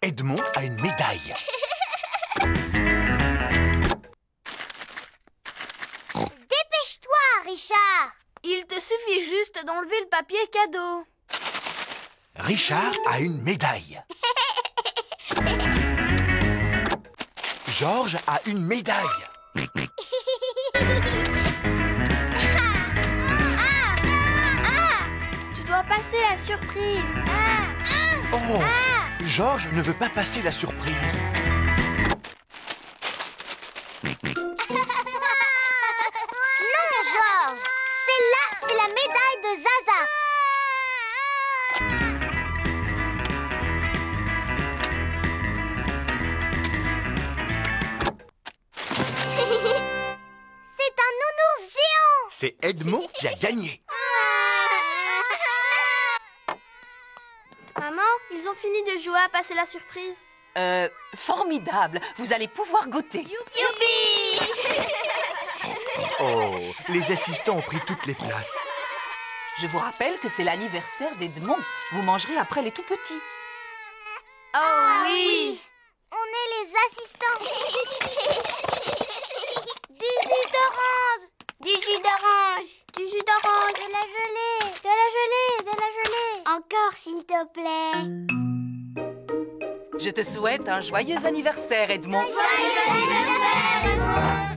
Edmond a une médaille. Dépêche-toi, Richard! Il te suffit juste d'enlever le papier cadeau. Richard a une médaille. Georges a une médaille. Tu dois passer la surprise. Oh, Georges ne veut pas passer la surprise. Non, Georges! Celle-là, c'est la médaille de Zaza. C'est un nounours géant. C'est Edmond qui a gagné. Maman, ils ont fini de jouer à passer la surprise. Formidable. Vous allez pouvoir goûter. Youpi! Oh, les assistants ont pris toutes les places. Je vous rappelle que c'est l'anniversaire d'Edmond. Vous mangerez après les tout-petits. Oh oui! On est les assistants. Du jus d'orange. Du jus d'orange! Du jus d'orange! De la gelée. De la gelée. De la gelée. Encore, s'il te plaît. Je te souhaite un joyeux anniversaire, Edmond. Joyeux anniversaire, Edmond.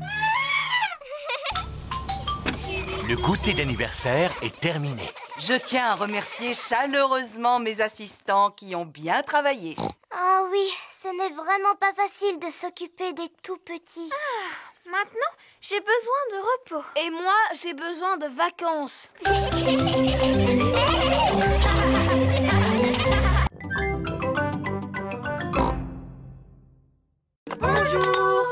Le goûter d'anniversaire est terminé. Je tiens à remercier chaleureusement mes assistants qui ont bien travaillé. Ah oui, ce n'est vraiment pas facile de s'occuper des tout-petits. Maintenant, j'ai besoin de repos. Et moi, j'ai besoin de vacances. Bonjour.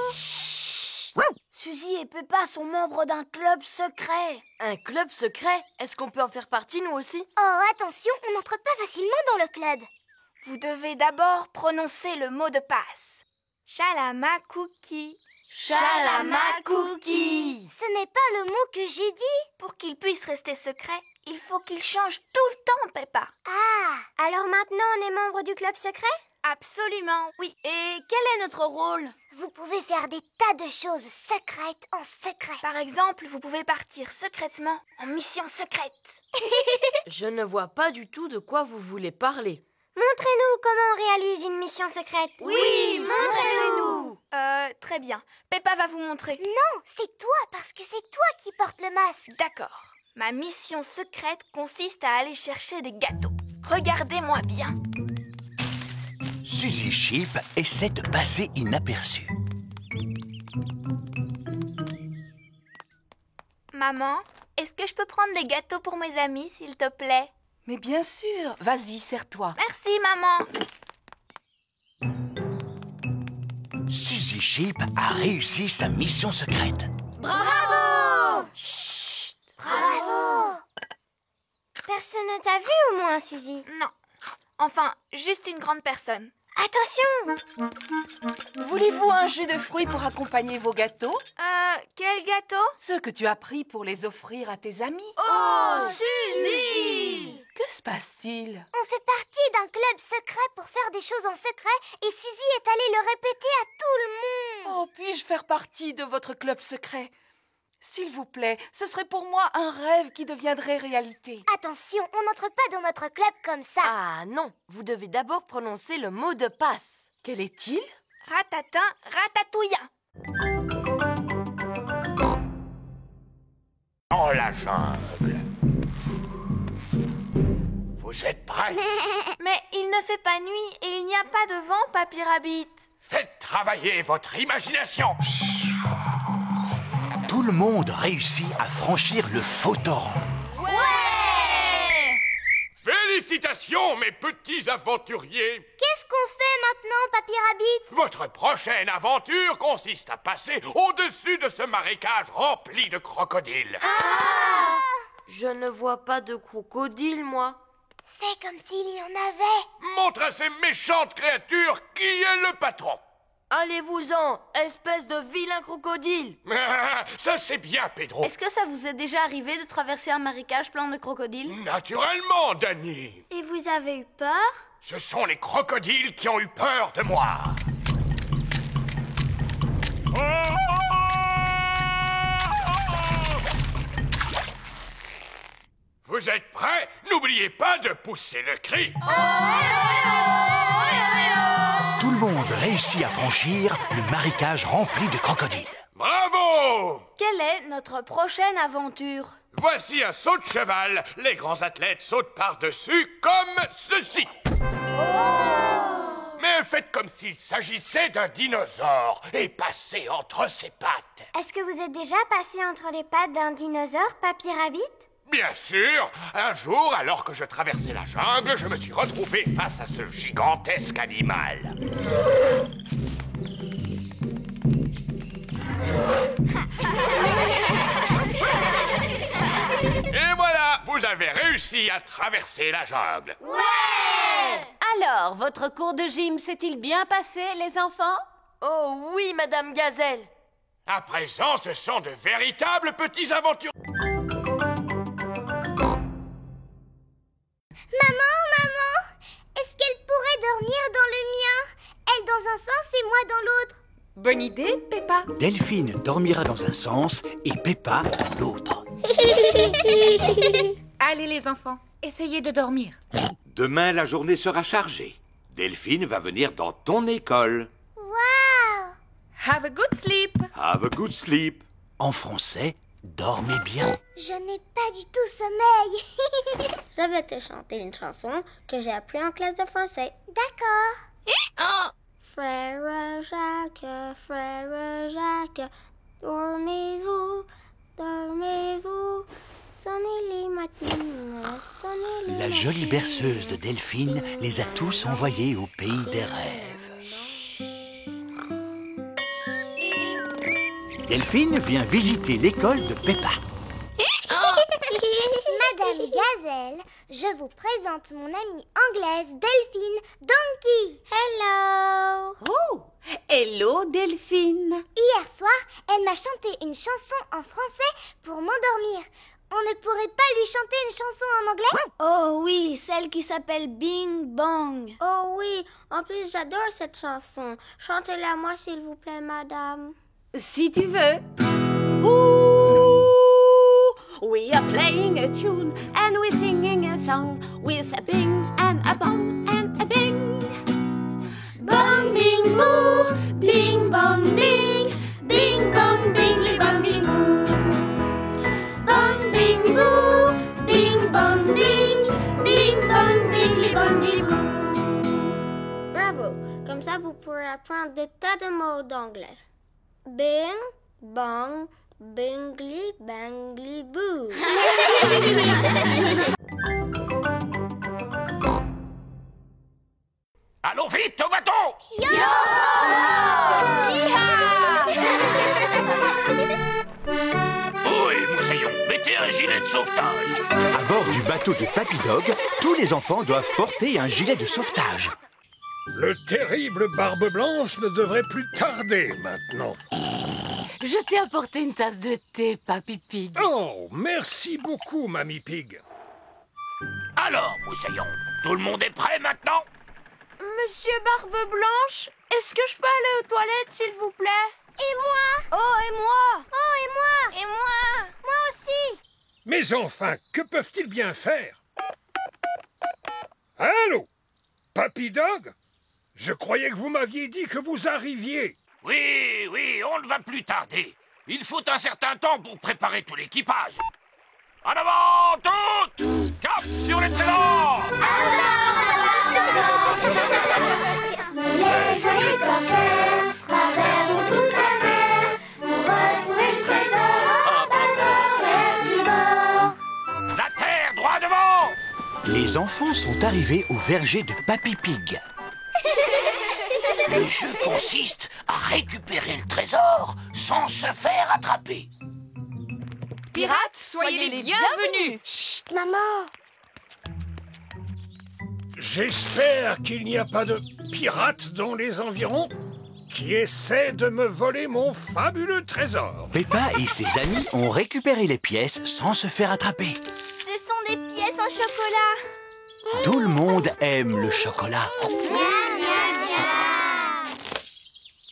Suzy et Peppa sont membres d'un club secret. Un club secret? Est-ce qu'on peut en faire partie, nous aussi? Oh, attention, on n'entre pas facilement dans le club. Vous devez d'abord prononcer le mot de passe. Shalama cookie. Shalama cookie. Ce n'est pas le mot que j'ai dit. Pour qu'il puisse rester secret, il faut qu'il change tout le temps, Peppa. Ah, alors maintenant on est membre du club secret? Absolument, oui. Et quel est notre rôle? Vous pouvez faire des tas de choses secrètes en secret. Par exemple, vous pouvez partir secrètement en mission secrète. Je ne vois pas du tout de quoi vous voulez parler. Montrez-nous comment on réalise une mission secrète. Oui, montrez-nous. Très bien. Peppa va vous montrer. Non, c'est toi, parce que c'est toi qui portes le masque. D'accord. Ma mission secrète consiste à aller chercher des gâteaux. Regardez-moi bien. Suzy Sheep essaie de passer inaperçue. Maman, est-ce que je peux prendre des gâteaux pour mes amis, s'il te plaît? Mais bien sûr. Vas-y, serre-toi. Merci, maman. Suzy Sheep a réussi sa mission secrète. Bravo! Chut! Bravo! Personne ne t'a vu au moins, Suzy? Non. Enfin, juste une grande personne. Attention! Voulez-vous un jus de fruits pour accompagner vos gâteaux? Quel gâteau? Ceux que tu as pris pour les offrir à tes amis. Oh, Suzy! Que se passe-t-il? On fait partie d'un club secret pour faire des choses en secret et Suzy est allée le répéter à tout le monde. Oh, puis-je faire partie de votre club secret? S'il vous plaît, ce serait pour moi un rêve qui deviendrait réalité. Attention, on n'entre pas dans notre club comme ça. Ah non, vous devez d'abord prononcer le mot de passe. Quel est-il? Ratatin, ratatouillant. Dans la jungle. Vous êtes prêts? Mais il ne fait pas nuit et il n'y a pas de vent, Papy Rabbit. Faites travailler votre imagination. Tout le monde réussit à franchir le faux torrent. Ouais! Félicitations, mes petits aventuriers. Qu'est-ce qu'on fait maintenant, Papy Rabbit? Votre prochaine aventure consiste à passer au-dessus de ce marécage rempli de crocodiles. Je ne vois pas de crocodile, moi. Fais comme s'il y en avait. Montre à ces méchantes créatures qui est le patron. Allez-vous-en, espèce de vilain crocodile! Ça c'est bien, Pedro. Est-ce que ça vous est déjà arrivé de traverser un marécage plein de crocodiles? Naturellement, Danny. Et vous avez eu peur? Ce sont les crocodiles qui ont eu peur de moi. Vous êtes prêts? N'oubliez pas de pousser le cri. Tout le monde réussit à franchir le marécage rempli de crocodiles. Bravo! Quelle est notre prochaine aventure? Voici un saut de cheval. Les grands athlètes sautent par-dessus comme ceci. Mais faites comme s'il s'agissait d'un dinosaure et passez entre ses pattes. Est-ce que vous êtes déjà passé entre les pattes d'un dinosaure, Papy Rabbit? Bien sûr, un jour, alors que je traversais la jungle, je me suis retrouvé face à ce gigantesque animal. Et voilà, vous avez réussi à traverser la jungle. Alors, votre cours de gym s'est-il bien passé, les enfants? Oh oui, Madame Gazelle! À présent, ce sont de véritables petits aventuriers. Maman, est-ce qu'elle pourrait dormir dans le mien? Elle dans un sens et moi dans l'autre. Bonne idée, Peppa. Delphine dormira dans un sens et Peppa dans l'autre. Allez les enfants, essayez de dormir. Demain, la journée sera chargée. Delphine va venir dans ton école. Waouh! Have a good sleep. Have a good sleep. En français, dormez bien. Je n'ai pas du tout sommeil. Je vais te chanter une chanson que j'ai appris en classe de français. D'accord. Frère Jacques, dormez-vous, dormez-vous, sonnez les matines, sonnez les La jolie matines. berceuse de Delphine les a tous envoyés au pays des rêves. Delphine vient visiter l'école de Peppa. Madame Gazelle, je vous présente mon amie anglaise Delphine Donkey. Hello. Oh, hello, Delphine. Hier soir, elle m'a chanté une chanson en français pour m'endormir. On ne pourrait pas lui chanter une chanson en anglais? Oh oui, celle qui s'appelle Bing Bong. Oh oui, en plus j'adore cette chanson. Chantez-la moi s'il vous plaît, madame. Si tu veux. Ooh, we are playing a tune and we're singing a song with a bing and a bong and a bing. Bong, bing, boo, bing, bong, bing, bing, bong, bing, bong, bing, boo. Bong, bing, boo, bing, bong, bing, bing, bong, bing, bong, bing, boo. Bravo, comme ça vous pourrez apprendre des tas de mots d'anglais. Bing, bong, bingly, bangly, boo. Allons vite au bateau! Oh, et Moussaillon, mettez un gilet de sauvetage. À bord du bateau de Papy Dog, tous les enfants doivent porter un gilet de sauvetage. Le terrible Barbe Blanche ne devrait plus tarder maintenant. Je t'ai apporté une tasse de thé, Papy Pig. Oh, merci beaucoup, Mamie Pig. Alors, Moussaillon, tout le monde est prêt maintenant? Monsieur Barbe Blanche, est-ce que je peux aller aux toilettes, s'il vous plaît? Et moi? Oh, et moi? Oh, et moi? Et moi? Moi aussi. Mais enfin, que peuvent-ils bien faire? Allô? Papy Dog? Je croyais que vous m'aviez dit que vous arriviez. Oui, oui, on ne va plus tarder. Il faut un certain temps pour préparer tout l'équipage. En avant, toutes! Cap sur les trésors! Les joyeux corsaires traversent toute la mer pour retrouver le trésor en bord. La terre, droit devant! Les enfants sont arrivés au verger de Papy Pig. Le jeu consiste à récupérer le trésor sans se faire attraper. Pirates, soyez les bienvenus. Chut, maman. J'espère qu'il n'y a pas de pirates dans les environs. qui essaie de me voler mon fabuleux trésor. Peppa et ses amis ont récupéré les pièces sans se faire attraper. Ce sont des pièces en chocolat. Tout le monde aime le chocolat.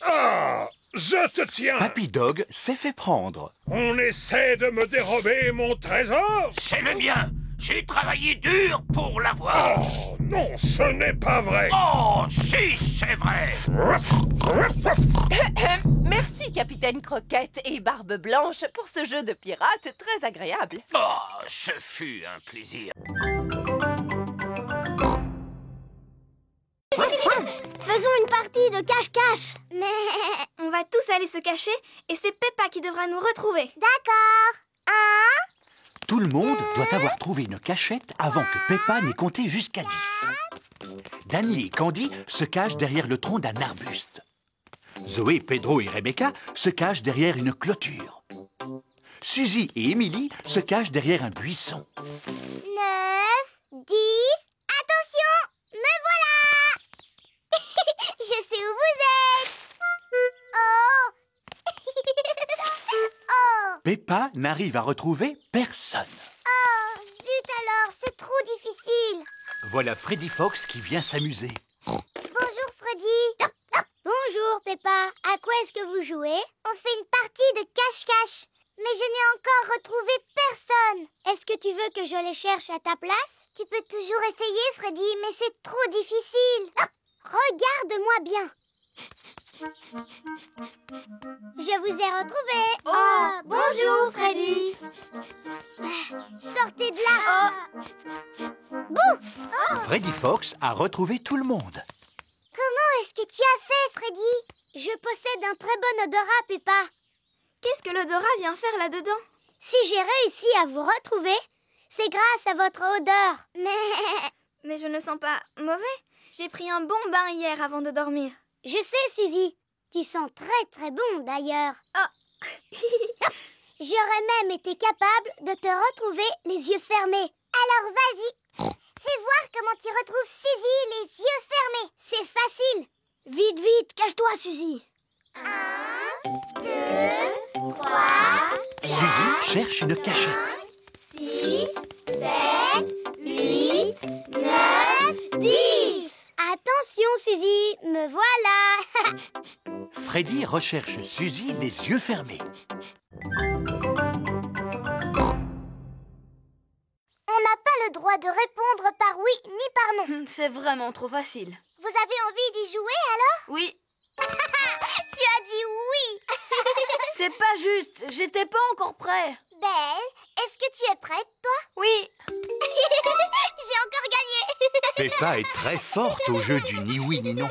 Ah, je te tiens. Papy Dog s'est fait prendre. On essaie de me dérober mon trésor. C'est le mien. J'ai travaillé dur pour l'avoir. Oh, non, ce n'est pas vrai. Oh, si, c'est vrai. Merci, Capitaine Croquette et Barbe Blanche, pour ce jeu de pirate très agréable. Oh, ce fut un plaisir. Faisons une partie de cache-cache. Mais... On va tous aller se cacher et c'est Peppa qui devra nous retrouver. D'accord. Tout le monde doit avoir trouvé une cachette avant que Peppa n'ait compté jusqu'à 10. Danny et Candy se cachent derrière le tronc d'un arbuste. Zoé, Pedro et Rebecca se cachent derrière une clôture. Suzy et Emily se cachent derrière un buisson. 9, 10... Attention, me voilà. Je sais où vous êtes. Oh. Oh. Peppa n'arrive à retrouver personne. Oh, zut alors, c'est trop difficile. Voilà Freddy Fox qui vient s'amuser. Bonjour Freddy. Bonjour Peppa. À quoi est-ce que vous jouez? On fait une partie de cache-cache. Mais je n'ai encore retrouvé personne. Est-ce que tu veux que je les cherche à ta place? Tu peux toujours essayer Freddy, mais c'est trop difficile. Regarde-moi bien. Je vous ai retrouvé. Oh, bonjour Freddy. Sortez de là. Bouh. Freddy Fox a retrouvé tout le monde. Comment est-ce que tu as fait, Freddy? Je possède un très bon odorat, Peppa. Qu'est-ce que l'odorat vient faire là-dedans? Si j'ai réussi à vous retrouver, c'est grâce à votre odeur. Mais je ne sens pas mauvais. J'ai pris un bon bain hier avant de dormir. Je sais, Suzy. Tu sens très très bon d'ailleurs. Oh. J'aurais même été capable de te retrouver les yeux fermés. Alors vas-y, fais voir comment tu retrouves Suzy les yeux fermés. C'est facile. Vite, vite, cache-toi, Suzy. 1, 2, 3, Suzy cherche une cachette. 6, 7, 8, 9, 10. Attention, Suzy, me voilà. Freddy recherche Suzy les yeux fermés. On n'a pas le droit de répondre par oui ni par non. C'est vraiment trop facile. Vous avez envie d'y jouer alors? Oui. Tu as dit oui. C'est pas juste, j'étais pas encore prêt. Belle, est-ce que tu es prête, toi? Oui. J'ai encore gagné. Peppa est très forte au jeu du ni oui ni non.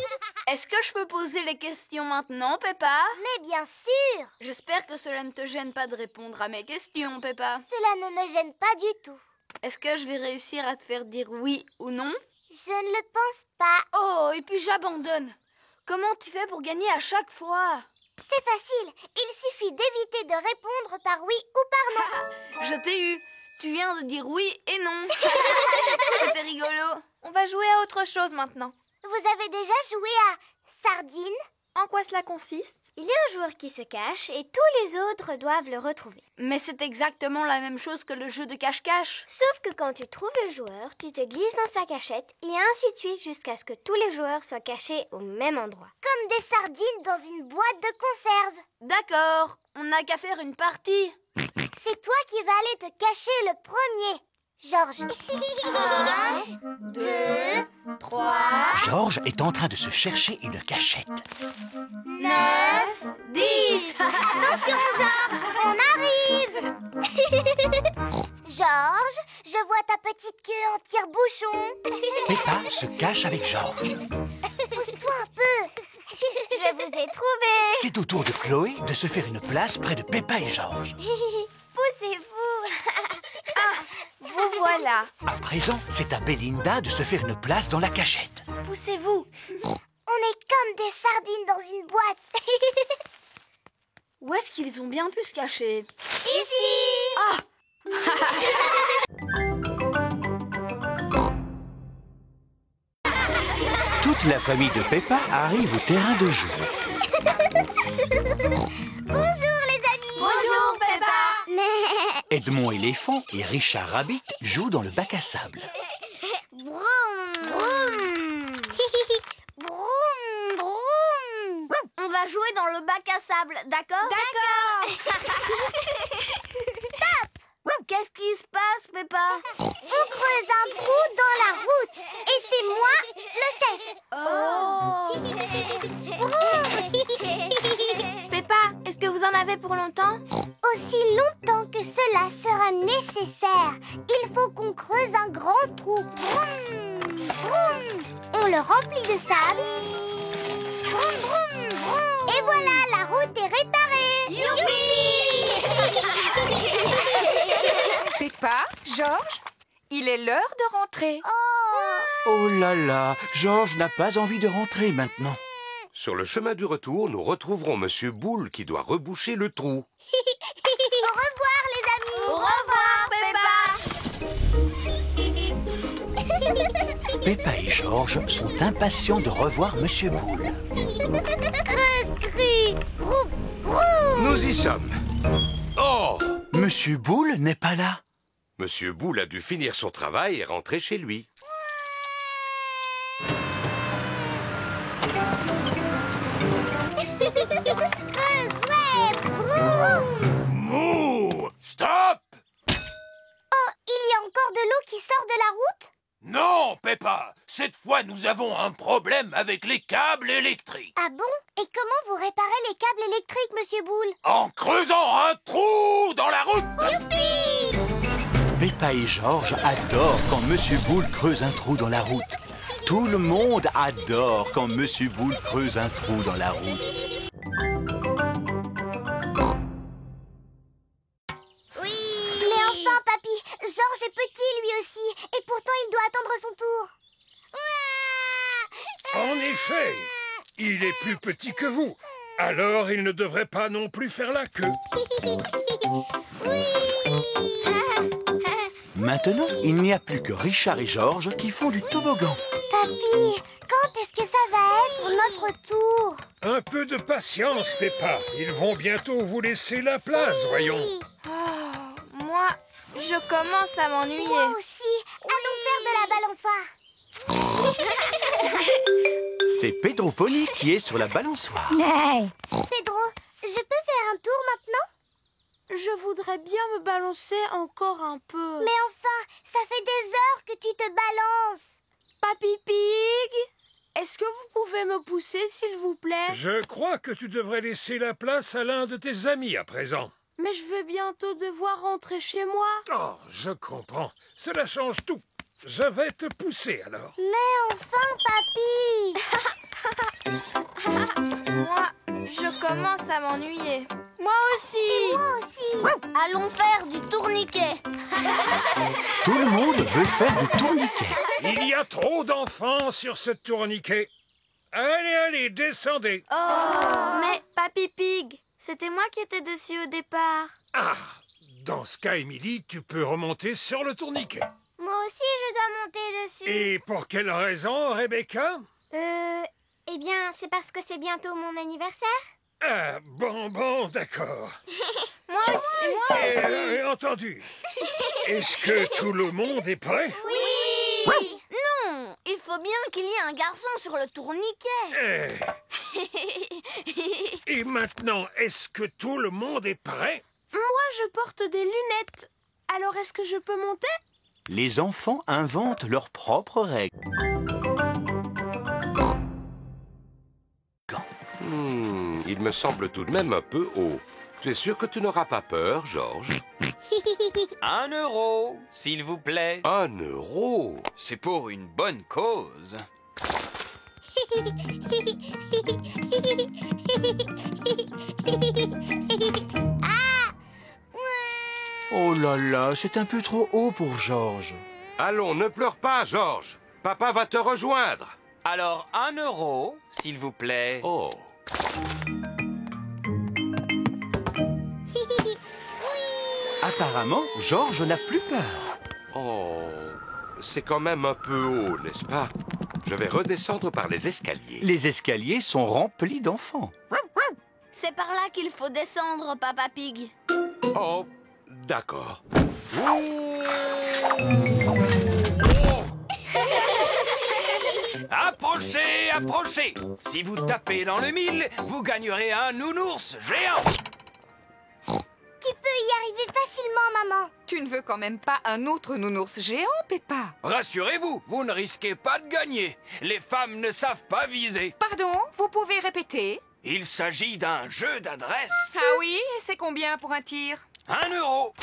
Est-ce que je peux poser les questions maintenant, Peppa? Mais bien sûr. J'espère que cela ne te gêne pas de répondre à mes questions, Peppa. Cela ne me gêne pas du tout. Est-ce que je vais réussir à te faire dire oui ou non? Je ne le pense pas. Oh, et puis j'abandonne. Comment tu fais pour gagner à chaque fois? C'est facile. Il suffit d'éviter de répondre par oui ou par non. Je t'ai eu. Tu viens de dire oui et non. C'était rigolo. On va jouer à autre chose maintenant. Vous avez déjà joué à Sardine? En quoi cela consiste? Il y a un joueur qui se cache et tous les autres doivent le retrouver. Mais c'est exactement la même chose que le jeu de cache-cache. Sauf que quand tu trouves le joueur, tu te glisses dans sa cachette et ainsi de suite jusqu'à ce que tous les joueurs soient cachés au même endroit. Comme des sardines dans une boîte de conserve. D'accord, on n'a qu'à faire une partie. C'est toi qui vas aller te cacher le premier. Georges. 1, 2, 3... Georges est en train de se chercher une cachette. 9, 10. Attention, Georges, on arrive. Georges, je vois ta petite queue en tire-bouchon. Peppa se cache avec Georges. Pousse-toi un peu. Je vous ai trouvé. C'est au tour de Chloé de se faire une place près de Peppa et Georges. Poussez-vous. Vous voilà. À présent, c'est à Belinda de se faire une place dans la cachette. Poussez-vous. On est comme des sardines dans une boîte. Où est-ce qu'ils ont bien pu se cacher? Ici. Ah. Toute la famille de Peppa arrive au terrain de jeu. Bonjour les amis. Bonjour, Peppa. Edmond éléphant et Richard Rabbit jouent dans le bac à sable. Broum, broum. Broum, broum. On va jouer dans le bac à sable, d'accord? D'accord. Qu'est-ce qui se passe, Peppa? On creuse un trou dans la route et c'est moi le chef. Oh. Peppa, est-ce que vous en avez pour longtemps? Aussi longtemps que cela sera nécessaire, il faut qu'on creuse un grand trou. Vroom, vroom. On le remplit de sable. Vroom, vroom, vroom. Et voilà, la route est réparée. Youpi! Peppa, Georges, il est l'heure de rentrer. Oh là là, Georges n'a pas envie de rentrer maintenant. Sur le chemin du retour, nous retrouverons Monsieur Boule qui doit reboucher le trou. Au revoir les amis. Au revoir, Peppa! Peppa et Georges sont impatients de revoir Monsieur Boule. Creuse, cru. Vroom, vroom. Nous y sommes. Oh! Monsieur Boule n'est pas là. Monsieur Boule a dû finir son travail et rentrer chez lui. Creuse, ouais. Vroom. Mouh! Stop! Oh, il y a encore de l'eau qui sort de la route? Non, Peppa! Cette fois, nous avons un problème avec les câbles électriques. Ah bon? Et comment vous réparez les câbles électriques, Monsieur Boule? En creusant un trou dans la route! Youpi! Peppa et Georges adorent quand Monsieur Boule creuse un trou dans la route. Tout le monde adore quand Monsieur Boule creuse un trou dans la route. Oui. Mais enfin, papy, Georges est petit lui aussi, et pourtant il doit attendre son tour. En effet, il est plus petit que vous. Alors il ne devrait pas non plus faire la queue. Maintenant, il n'y a plus que Richard et Georges qui font du toboggan. Papy, quand est-ce que ça va être notre tour? Un peu de patience, Peppa. Ils vont bientôt vous laisser la place, voyons. Moi, je commence à m'ennuyer. Moi aussi. Allons faire de la balançoire. C'est Pedro Pony qui est sur la balançoire. Pedro, je peux faire un tour maintenant? Je voudrais bien me balancer encore un peu. Mais enfin, ça fait des heures que tu te balances. Papy Pig, est-ce que vous pouvez me pousser, s'il vous plaît? Je crois que tu devrais laisser la place à l'un de tes amis à présent. Mais je vais bientôt devoir rentrer chez moi. Oh, je comprends. Cela change tout. Je vais te pousser alors. Mais enfin, papy. Moi, je commence à m'ennuyer. Moi aussi. Moi aussi. Allons faire du tourniquet. Tout le monde veut faire du tourniquet. Il y a trop d'enfants sur ce tourniquet. Allez, allez, descendez. Mais Papy Pig, c'était moi qui étais dessus au départ. Ah, dans ce cas, Émilie, tu peux remonter sur le tourniquet. Moi aussi, je dois monter dessus. Et pour quelle raison, Rebecca? Eh bien, c'est parce que c'est bientôt mon anniversaire. Ah, bon, d'accord. Moi aussi. Entendu. Est-ce que tout le monde est prêt? Oui. Non, il faut bien qu'il y ait un garçon sur le tourniquet. Et maintenant, est-ce que tout le monde est prêt? Moi, je porte des lunettes. Alors, est-ce que je peux monter? Les enfants inventent leurs propres règles. Il me semble tout de même un peu haut. Tu es sûr que tu n'auras pas peur, Georges? 1 euro, s'il vous plaît. 1 euro? C'est pour une bonne cause. Oh là là, c'est un peu trop haut pour Georges. Allons, ne pleure pas, Georges. Papa va te rejoindre. Alors 1 euro, s'il vous plaît. Oh. Apparemment, Georges n'a plus peur. Oh, c'est quand même un peu haut, n'est-ce pas? Je vais redescendre par les escaliers. Les escaliers sont remplis d'enfants. C'est par là qu'il faut descendre, Papa Pig. Oh, d'accord. Approchez, approchez. Si vous tapez dans le mille, vous gagnerez un nounours géant. Tu peux y arriver facilement, maman. Tu ne veux quand même pas un autre nounours géant, Peppa? Rassurez-vous, vous ne risquez pas de gagner. Les femmes ne savent pas viser. Pardon, vous pouvez répéter? Il s'agit d'un jeu d'adresse. Ah oui, et c'est combien pour un tir? 1 euro.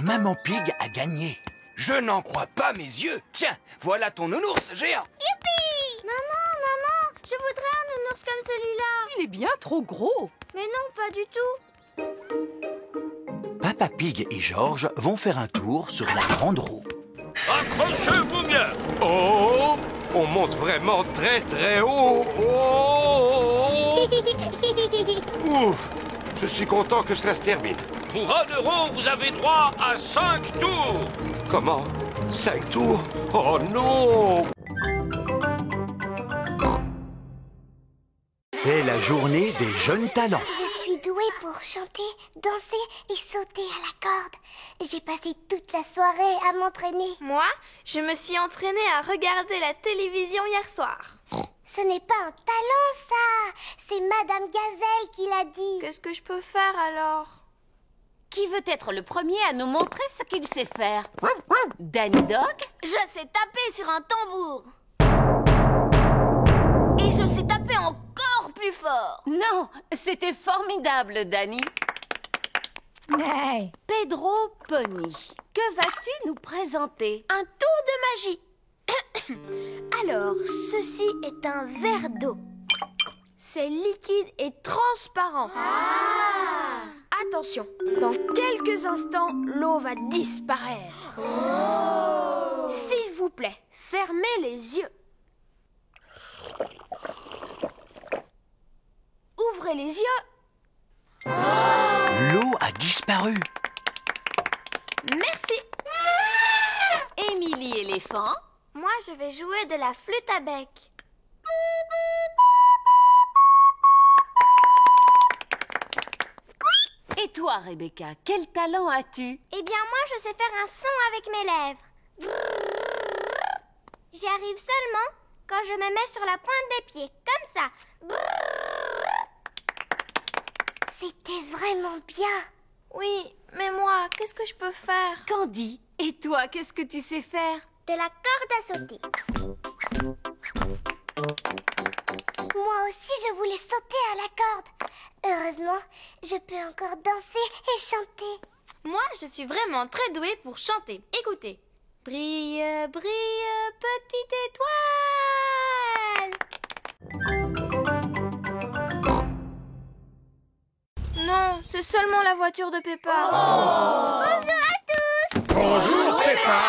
Maman Pig a gagné. Je n'en crois pas mes yeux. Tiens, voilà ton nounours géant. Youpi! Maman, je voudrais un nounours comme celui-là. Il est bien trop gros. Mais non, pas du tout. Papa Pig et George vont faire un tour sur la grande roue. Accrochez-vous bien. Oh, on monte vraiment très très haut. Oh. Ouf, je suis content que cela se termine. Pour 1 euro, vous avez droit à 5 tours. Comment? 5 tours? Oh non! C'est la journée des jeunes talents. Je suis douée pour chanter, danser et sauter à la corde. J'ai passé toute la soirée à m'entraîner. Moi, je me suis entraînée à regarder la télévision hier soir. Ce n'est pas un talent, ça. C'est Madame Gazelle qui l'a dit. Qu'est-ce que je peux faire alors? Qui veut être le premier à nous montrer ce qu'il sait faire? Danny Dog? Je sais taper sur un tambour. Et je sais taper encore plus fort. Non, c'était formidable, Danny. Pedro Pony, que vas-tu nous présenter? Un tour de magie. Alors, ceci est un verre d'eau. C'est liquide et transparent. Attention, dans quelques instants, l'eau va disparaître. S'il vous plaît, fermez les yeux. Ouvrez les yeux. L'eau a disparu. Merci. Émilie éléphant? Moi, je vais jouer de la flûte à bec. Et toi, Rebecca, quel talent as-tu? Eh bien, moi, je sais faire un son avec mes lèvres. J'y arrive seulement quand je me mets sur la pointe des pieds, comme ça. C'était vraiment bien. Oui, mais moi, qu'est-ce que je peux faire? Candy, et toi, qu'est-ce que tu sais faire? De la corde à sauter. Moi aussi, je voulais sauter à la corde. Heureusement, je peux encore danser et chanter. Moi, je suis vraiment très douée pour chanter. Écoutez. Brille, brille, petite étoile. Non, c'est seulement la voiture de Peppa. Bonjour à tous. Bonjour, Peppa.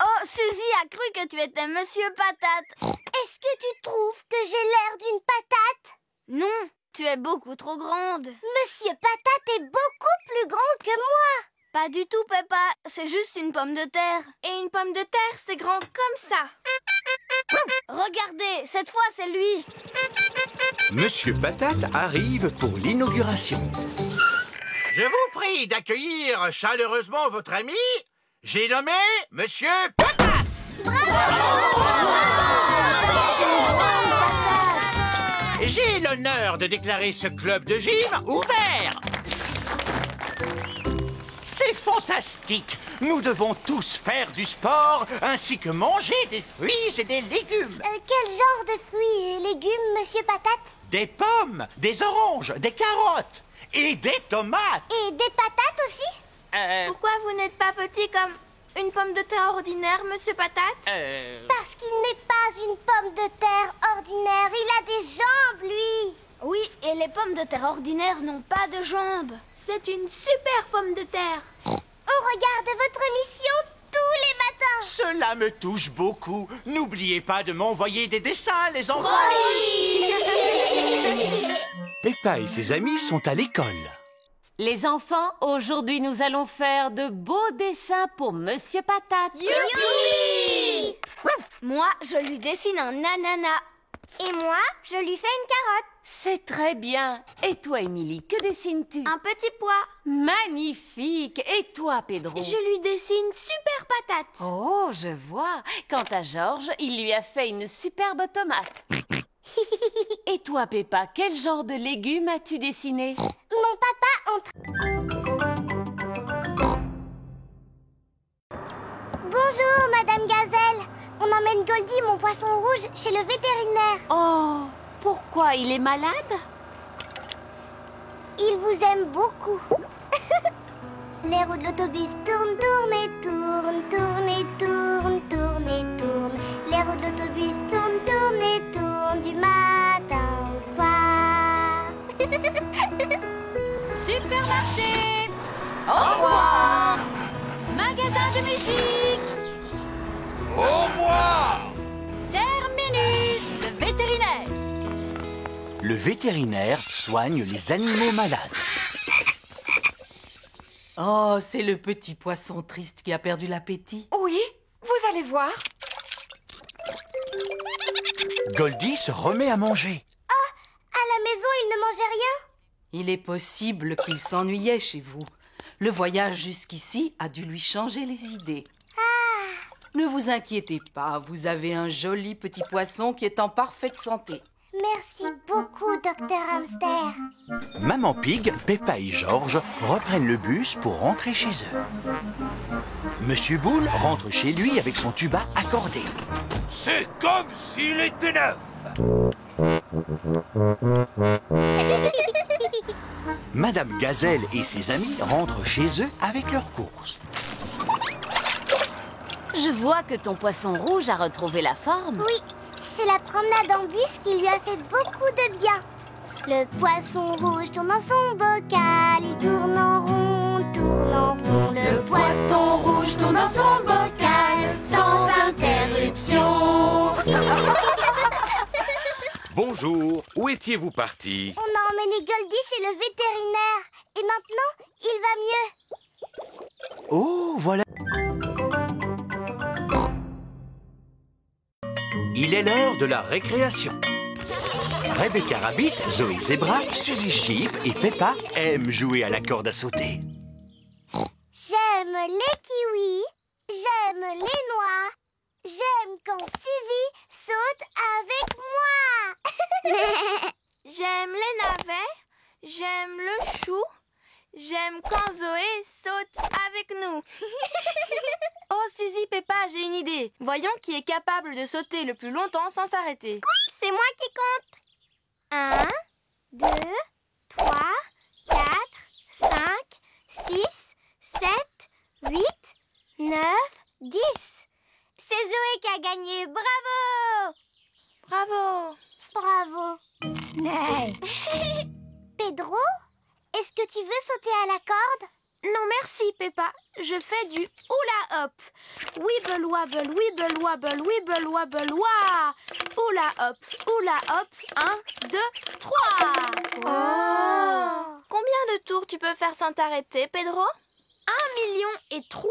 Oh, Suzy a cru que tu étais Monsieur Patate. Est-ce que tu trouves que j'ai l'air d'une patate? Non, tu es beaucoup trop grande. Monsieur Patate est beaucoup plus grand que moi. Pas du tout, Peppa. C'est juste une pomme de terre. Et une pomme de terre, c'est grand comme ça. Regardez, cette fois, c'est lui. Monsieur Patate arrive pour l'inauguration. Je vous prie d'accueillir chaleureusement votre ami. J'ai nommé Monsieur Patate. J'ai l'honneur de déclarer ce club de gym ouvert. C'est fantastique. Nous devons tous faire du sport ainsi que manger des fruits et des légumes. Quel genre de fruits et légumes, Monsieur Patate? Des pommes, des oranges, des carottes et des tomates. Et des patates aussi? Pourquoi vous n'êtes pas petit comme une pomme de terre ordinaire, Monsieur Patate? Parce qu'il n'est pas une pomme de terre ordinaire. Il a des jambes, lui. Oui, et les pommes de terre ordinaires n'ont pas de jambes. C'est une super pomme de terre. On regarde votre émission tous les matins. Cela me touche beaucoup. N'oubliez pas de m'envoyer des dessins, les enfants. Peppa et ses amis sont à l'école. Les enfants, aujourd'hui nous allons faire de beaux dessins pour Monsieur Patate. Youpi! Moi, je lui dessine un ananas. Et moi, je lui fais une carotte. C'est très bien. Et toi, Émilie, que dessines-tu? Un petit pois. Magnifique. Et toi, Pedro? Je lui dessine super patate. Oh, je vois. Quant à Georges, il lui a fait une superbe tomate. Et toi, Peppa, quel genre de légumes as-tu dessiné? Mon papa entre... Bonjour, Madame Gazelle. On emmène Goldie, mon poisson rouge, chez le vétérinaire. Oh, pourquoi il est malade? Il vous aime beaucoup. Les roues de l'autobus tournent, tournent et tournent, tournent et tournent, tournent et tournent. Les roues de l'autobus tournent, tournent et tournent du matin au soir. Supermarché. Au revoir. Magasin de musique. Au revoir. Terminus, le vétérinaire. Le vétérinaire soigne les animaux malades. Oh, c'est le petit poisson triste qui a perdu l'appétit. Oui, vous allez voir. Goldie se remet à manger. À la maison, il ne mangeait rien. Il est possible qu'il s'ennuyait chez vous. Le voyage jusqu'ici a dû lui changer les idées. Ne vous inquiétez pas, vous avez un joli petit poisson qui est en parfaite santé. Merci beaucoup, Docteur Hamster. Maman Pig, Peppa et Georges reprennent le bus pour rentrer chez eux. Monsieur Boule rentre chez lui avec son tuba accordé. C'est comme s'il était neuf. Madame Gazelle et ses amis rentrent chez eux avec leurs courses. Je vois que ton poisson rouge a retrouvé la forme. Oui, c'est la promenade en bus qui lui a fait beaucoup de bien. Le poisson rouge tourne dans son bocal, il tourne en rond, tourne en rond. Le poisson rouge tourne dans son bocal sans interruption. Bonjour, où étiez-vous parti? On a emmené Goldie chez le vétérinaire et maintenant, il va mieux. Oh, voilà. Il est l'heure de la récréation. Rebecca Rabbit, Zoé Zebra, Suzy Sheep et Peppa aiment jouer à la corde à sauter. J'aime les kiwis, j'aime les noix, j'aime quand Suzy saute avec moi. J'aime les navets, j'aime le chou, j'aime quand Zoé saute avec nous. Oh Suzy, Peppa, j'ai une idée. Voyons qui est capable de sauter le plus longtemps sans s'arrêter. C'est moi qui compte. 1, 2, 3, 4, 5, 6, 7, 8, 9, 10. C'est Zoé qui a gagné. Bravo! Bravo! Bravo! Pedro, est-ce que tu veux sauter à la corde? Non merci Peppa, je fais du hula hop. Wibble wobble, wibble wobble, wibble wobble, wah. Hula hop, 1, 2, 3. Oh. Combien de tours tu peux faire sans t'arrêter, Pedro? 1,000,003.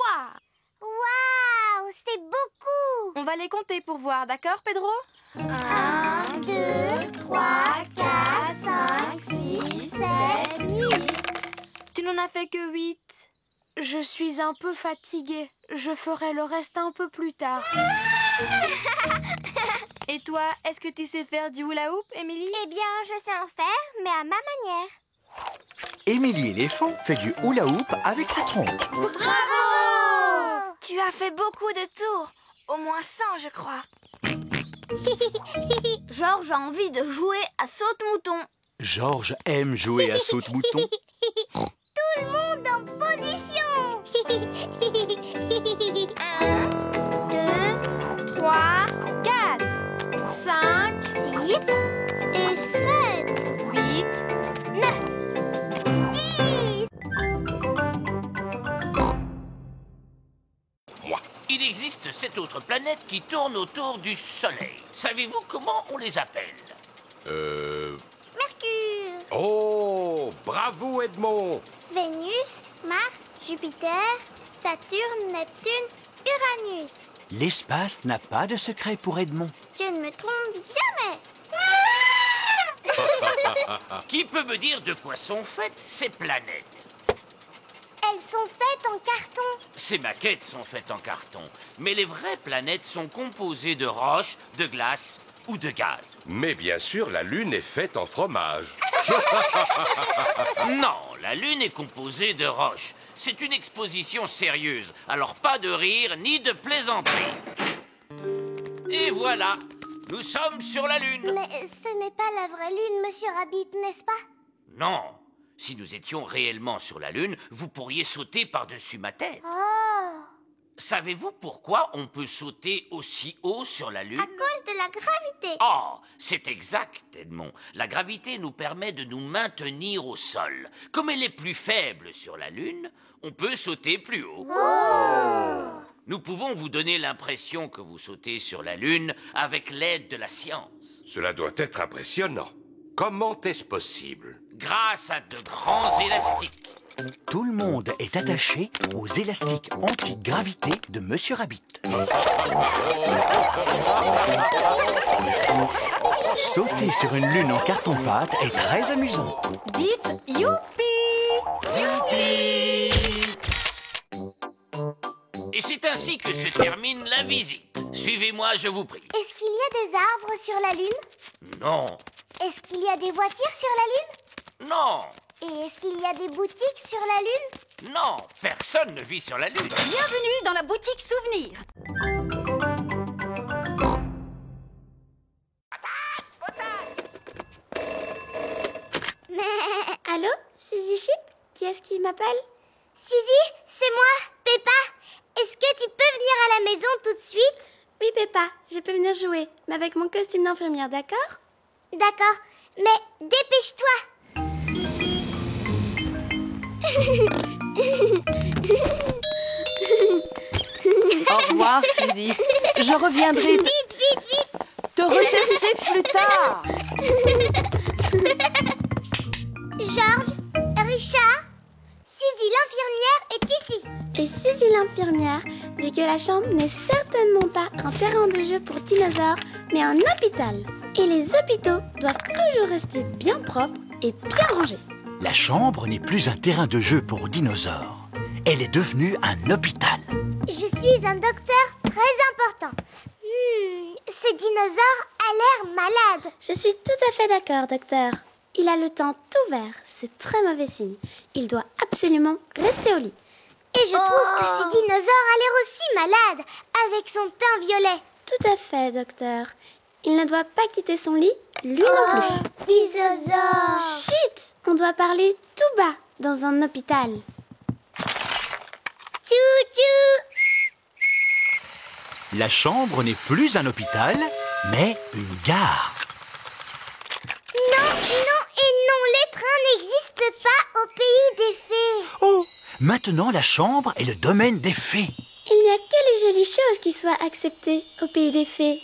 Waouh, c'est beaucoup! On va les compter pour voir, d'accord, Pedro? 1, 2, 3, 4, 5, 6, 7, 8. Tu n'en as fait que 8. Je suis un peu fatiguée. Je ferai le reste un peu plus tard. Et toi, est-ce que tu sais faire du hula hoop, Émilie? Eh bien, je sais en faire, mais à ma manière. Émilie Éléphant fait du hula hoop avec sa trompe. Bravo! Tu as fait beaucoup de tours. Au moins 100, je crois. Georges a envie de jouer à saute-mouton. Georges aime jouer à saute-mouton. Tout le monde en position. 1, 2, 3, 4, 5, 6 et 7, 8, 9, 10. Moi, il existe 7 autres planètes qui tournent autour du Soleil. Savez-vous comment on les appelle? Mercure, Oh, bravo Edmond. Vénus, Mars, Jupiter, Saturne, Neptune, Uranus. L'espace n'a pas de secret pour Edmond. Je ne me trompe jamais. Qui peut me dire de quoi sont faites ces planètes? Elles sont faites en carton. Ces maquettes sont faites en carton, mais les vraies planètes sont composées de roches, de glace ou de gaz. Mais bien sûr, la Lune est faite en fromage. Non, la Lune est composée de roches. C'est une exposition sérieuse, alors pas de rire ni de plaisanterie. Et voilà, nous sommes sur la Lune. Mais ce n'est pas la vraie Lune, Monsieur Rabbit, n'est-ce pas? Non, si nous étions réellement sur la Lune, vous pourriez sauter par-dessus ma tête. Oh! Savez-vous pourquoi on peut sauter aussi haut sur la Lune? À cause de la gravité. Oh, c'est exact, Edmond. La gravité nous permet de nous maintenir au sol. Comme elle est plus faible sur la Lune, on peut sauter plus haut. Oh! Nous pouvons vous donner l'impression que vous sautez sur la Lune avec l'aide de la science. Cela doit être impressionnant. Comment est-ce possible? Grâce à de grands élastiques. Tout le monde est attaché aux élastiques anti-gravité de Monsieur Rabbit. Sauter sur une lune en carton-pâte est très amusant. Dites youpi! Youpi! Et c'est ainsi que se termine la visite. Suivez-moi, je vous prie. Est-ce qu'il y a des arbres sur la Lune? Non. Est-ce qu'il y a des voitures sur la Lune? Non. Et est-ce qu'il y a des boutiques sur la Lune? Non, personne ne vit sur la Lune. Bienvenue dans la boutique souvenir. Allô, Suzy Chip? Qui est-ce qui m'appelle? Suzy, c'est moi, Peppa. Est-ce que tu peux venir à la maison tout de suite? Oui, Peppa, je peux venir jouer, mais avec mon costume d'infirmière, d'accord? D'accord, mais dépêche-toi. Au revoir, Suzy. Je reviendrai Vite, vite, vite. te rechercher plus tard. Georges, Richard, Suzy l'infirmière est ici. Et Suzy l'infirmière dit que la chambre n'est certainement pas un terrain de jeu pour dinosaures, mais un hôpital. Et les hôpitaux doivent toujours rester bien propres et bien rangés. La chambre n'est plus un terrain de jeu pour dinosaures. Elle est devenue un hôpital. Je suis un docteur très important. Ce dinosaure a l'air malade. Je suis tout à fait d'accord, docteur. Il a le teint tout vert, c'est très mauvais signe. Il doit absolument rester au lit. Et je trouve que ce dinosaure a l'air aussi malade, avec son teint violet. Tout à fait, docteur. Il ne doit pas quitter son lit, lui non plus. Dinosaure. Chut! On doit parler tout bas dans un hôpital. Tchou-tchou. La chambre n'est plus un hôpital, mais une gare. Non, non et non, les trains n'existent pas au pays des fées. Oh, maintenant la chambre est le domaine des fées. Il n'y a que les jolies choses qui soient acceptées au pays des fées.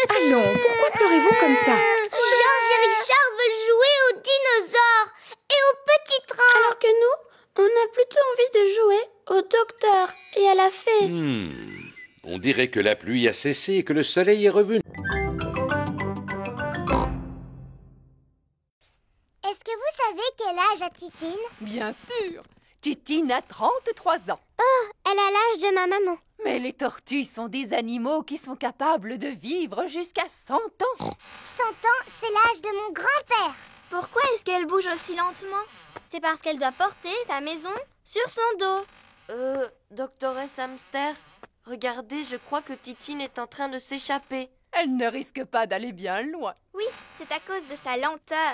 Allons, pourquoi pleurez-vous comme ça? Georges et Richard veulent jouer aux dinosaures et aux petits trains. Alors que nous, on a plutôt envie de jouer au docteur et à la fée. On dirait que la pluie a cessé et que le soleil est revenu. Est-ce que vous savez quel âge a Titine? Bien sûr. Titine a 33 ans. Oh, elle a l'âge de ma maman. Mais les tortues sont des animaux qui sont capables de vivre jusqu'à 100 ans. 100 ans, c'est l'âge de mon grand-père. Pourquoi est-ce qu'elle bouge aussi lentement? C'est parce qu'elle doit porter sa maison sur son dos. Doctoresse Hamster, regardez, je crois que Titine est en train de s'échapper. Elle ne risque pas d'aller bien loin. Oui, c'est à cause de sa lenteur.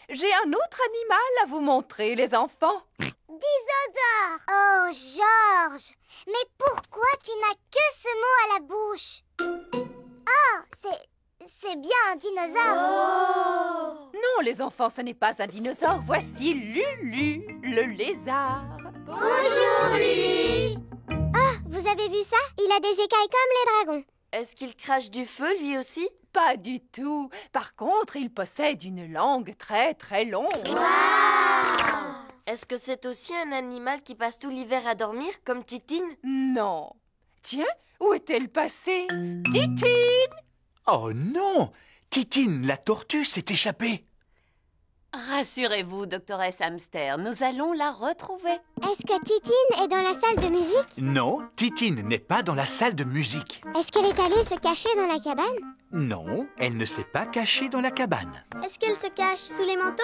J'ai un autre animal à vous montrer, les enfants. Dinosaure. Oh, Georges, mais pourquoi tu n'as que ce mot à la bouche? Oh, c'est bien un dinosaure. Oh. Non, les enfants, ce n'est pas un dinosaure. Voici Lulu, le lézard. Bonjour, Lulu. Ah, vous avez vu ça? Il a des écailles comme les dragons. Est-ce qu'il crache du feu, lui aussi? Pas du tout. Par contre, il possède une langue très très longue. Wow. Est-ce que c'est aussi un animal qui passe tout l'hiver à dormir, comme Titine? Non. Tiens, où est-elle passée? Titine! Oh non! Titine, la tortue, s'est échappée. Rassurez-vous, doctoresse Hamster, nous allons la retrouver. Est-ce que Titine est dans la salle de musique? Non, Titine n'est pas dans la salle de musique. Est-ce qu'elle est allée se cacher dans la cabane? Non, elle ne s'est pas cachée dans la cabane. Est-ce qu'elle se cache sous les manteaux?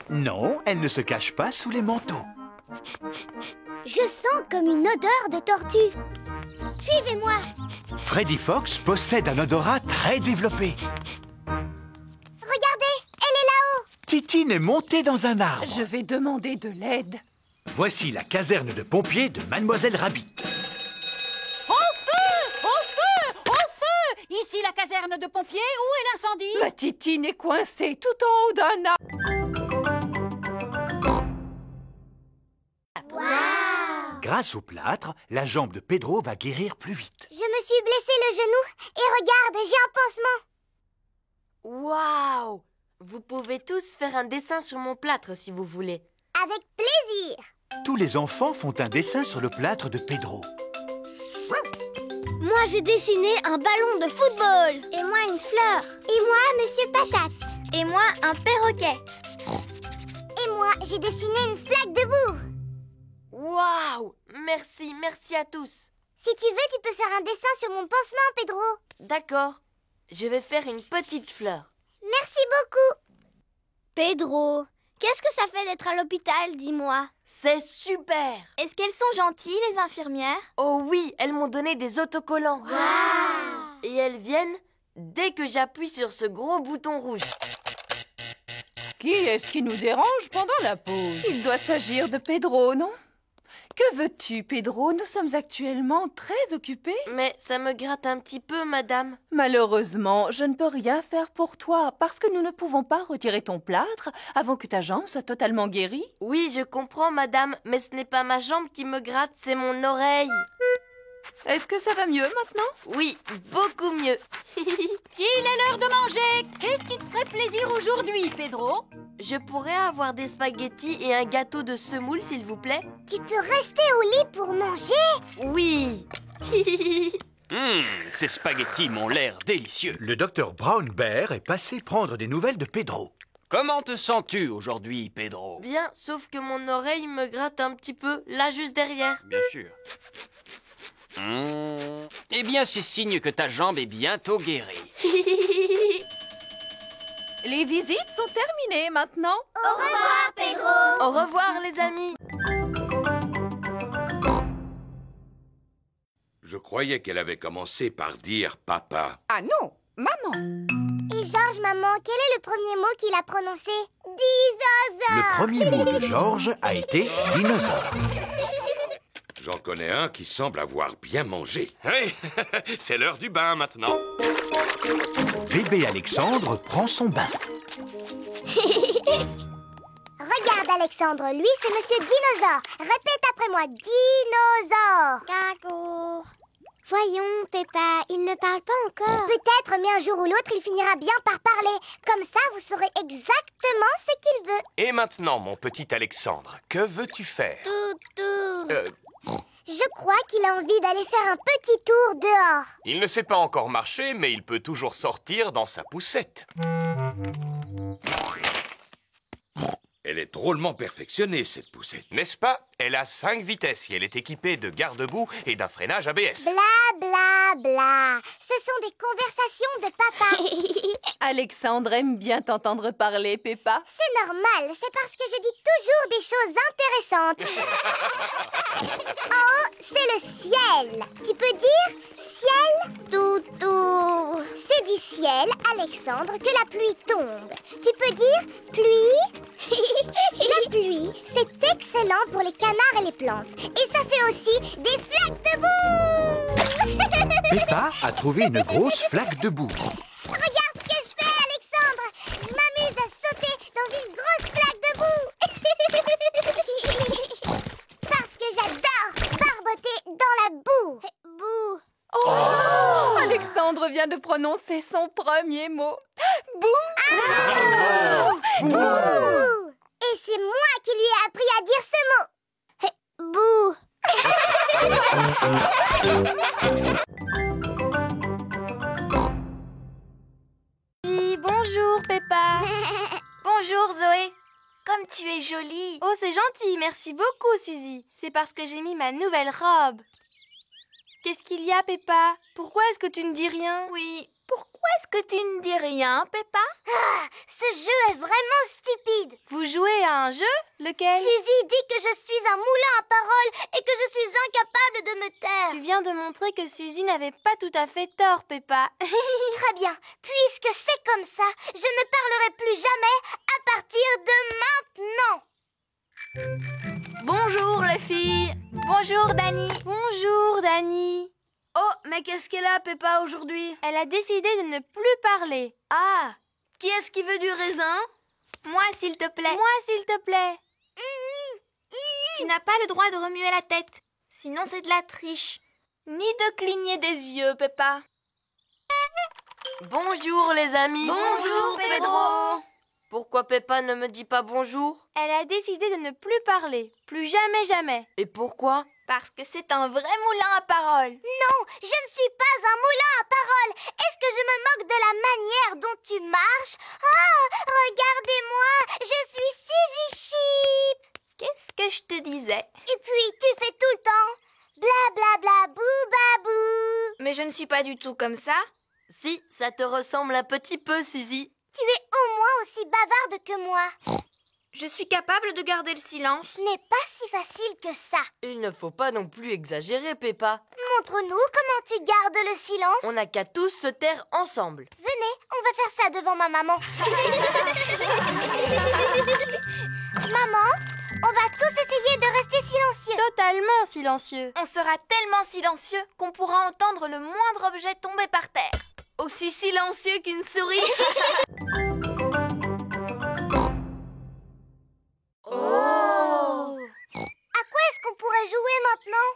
Non, elle ne se cache pas sous les manteaux. Je sens comme une odeur de tortue. Suivez-moi. Freddy Fox possède un odorat très développé. Regardez, elle est là-haut. Titine est montée dans un arbre. Je vais demander de l'aide. Voici la caserne de pompiers de Mademoiselle Rabbit. Au feu! Au feu! Au feu! Ici la caserne de pompiers, où est l'incendie? Ma Titine est coincée tout en haut d'un arbre. Grâce au plâtre, la jambe de Pedro va guérir plus vite. Je me suis blessé le genou et regarde, j'ai un pansement. Waouh! Vous pouvez tous faire un dessin sur mon plâtre si vous voulez. Avec plaisir. Tous les enfants font un dessin sur le plâtre de Pedro. Moi, j'ai dessiné un ballon de football. Et moi, une fleur. Et moi, Monsieur Patate. Et moi, un perroquet. Et moi, j'ai dessiné une flaque de boue. Waouh! Merci, merci à tous. Si tu veux, tu peux faire un dessin sur mon pansement, Pedro. D'accord. Je vais faire une petite fleur. Merci beaucoup. Pedro, qu'est-ce que ça fait d'être à l'hôpital, dis-moi? C'est super! Est-ce qu'elles sont gentilles, les infirmières? Oh oui, elles m'ont donné des autocollants. Wow. Et elles viennent dès que j'appuie sur ce gros bouton rouge. Qui est-ce qui nous dérange pendant la pause? Il doit s'agir de Pedro, non? Que veux-tu, Pedro? Nous sommes actuellement très occupés. Mais ça me gratte un petit peu, madame. Malheureusement, je ne peux rien faire pour toi parce que nous ne pouvons pas retirer ton plâtre avant que ta jambe soit totalement guérie. Oui, je comprends, madame, mais ce n'est pas ma jambe qui me gratte, c'est mon oreille. Est-ce que ça va mieux maintenant? Oui, beaucoup mieux. Il est l'heure de manger. Qu'est-ce qui te ferait plaisir aujourd'hui, Pedro? Je pourrais avoir des spaghettis et un gâteau de semoule, s'il vous plaît? Tu peux rester au lit pour manger? Oui. Ces spaghettis m'ont l'air délicieux. Le docteur Brown Bear est passé prendre des nouvelles de Pedro. Comment te sens-tu aujourd'hui, Pedro? Bien, sauf que mon oreille me gratte un petit peu, là juste derrière. Bien sûr. Eh bien, c'est signe que ta jambe est bientôt guérie. Les visites sont terminées maintenant. Au revoir, Pedro. Au revoir, les amis. Je croyais qu'elle avait commencé par dire papa. Ah non, maman. Et Georges, maman, quel est le premier mot qu'il a prononcé? Dinosaure. Le premier mot de Georges a été dinosaure. J'en connais un qui semble avoir bien mangé. Oui, c'est l'heure du bain maintenant. Bébé Alexandre prend son bain. Regarde, Alexandre, lui, c'est Monsieur Dinosaure. Répète après moi, dinosaure. Caco. Voyons, Peppa, il ne parle pas encore. Peut-être, mais un jour ou l'autre, il finira bien par parler. Comme ça, vous saurez exactement ce qu'il veut. Et maintenant, mon petit Alexandre, que veux-tu faire? Toutou. Je crois qu'il a envie d'aller faire un petit tour dehors. Il ne sait pas encore marcher, mais il peut toujours sortir dans sa poussette. Elle est drôlement perfectionnée, cette poussette. N'est-ce pas? Elle a 5 vitesses et elle est équipée de garde-boue et d'un freinage ABS. Bla bla bla. Ce sont des conversations de papa. Alexandre aime bien t'entendre parler, Peppa. C'est normal, c'est parce que je dis toujours des choses intéressantes. En haut, c'est le ciel. Tu peux dire ciel, toutou. C'est du ciel, Alexandre, que la pluie tombe. Tu peux dire pluie. La pluie, c'est excellent pour les canards et les plantes. Et ça fait aussi des flaques de boue. Peppa a trouvé une grosse flaque de boue. Regarde ce que je fais, Alexandre. Je m'amuse à sauter dans une grosse flaque de boue. Parce que j'adore barboter dans la boue. Boue. Oh, Alexandre vient de prononcer son premier mot. Bouh! Ah, bouh. Et c'est moi qui lui a appris à dire ce mot. Bouh. Bonjour, Peppa. Bonjour, Zoé. Comme tu es jolie. Oh, c'est gentil. Merci beaucoup, Suzy. C'est parce que j'ai mis ma nouvelle robe. Qu'est-ce qu'il y a, Peppa? Pourquoi est-ce que tu ne dis rien? Oui, pourquoi est-ce que tu ne dis rien, Peppa? Ce jeu est vraiment stupide. Vous jouez à un jeu? Lequel? Suzy dit que je suis un moulin à paroles et que je suis incapable de me taire. Tu viens de montrer que Suzy n'avait pas tout à fait tort, Peppa. Très bien. Puisque c'est comme ça, je ne parlerai plus jamais à partir de maintenant. Bonjour, les filles. Bonjour, Dani. Bonjour, Dani. Oh, mais qu'est-ce qu'elle a, Peppa, aujourd'hui? Elle a décidé de ne plus parler. Ah, qui est-ce qui veut du raisin? Moi, s'il te plaît. Moi, s'il te plaît. Tu n'as pas le droit de remuer la tête. Sinon, c'est de la triche. Ni de cligner des yeux, Peppa. Bonjour, les amis. Bonjour, Pedro. Pourquoi Peppa ne me dit pas bonjour? Elle a décidé de ne plus parler. Plus jamais, jamais. Et pourquoi? Parce que c'est un vrai moulin à paroles. Non, je ne suis pas un moulin à paroles. Est-ce que je me moque de la manière dont tu marches? Ah, regardez-moi, je suis Suzy Sheep. Qu'est-ce que je te disais? Et puis, tu fais tout le temps bla bla bla bou babou. Mais je ne suis pas du tout comme ça. Si, ça te ressemble un petit peu, Suzy. Tu es au moins aussi bavarde que moi. Je suis capable de garder le silence. Ce n'est pas si facile que ça. Il ne faut pas non plus exagérer, Peppa. Montre-nous comment tu gardes le silence. On n'a qu'à tous se taire ensemble. Venez, on va faire ça devant ma maman. Maman, on va tous essayer de rester silencieux. Totalement silencieux. On sera tellement silencieux qu'on pourra entendre le moindre objet tomber par terre. Aussi silencieux qu'une souris. Oh! À quoi est-ce qu'on pourrait jouer maintenant?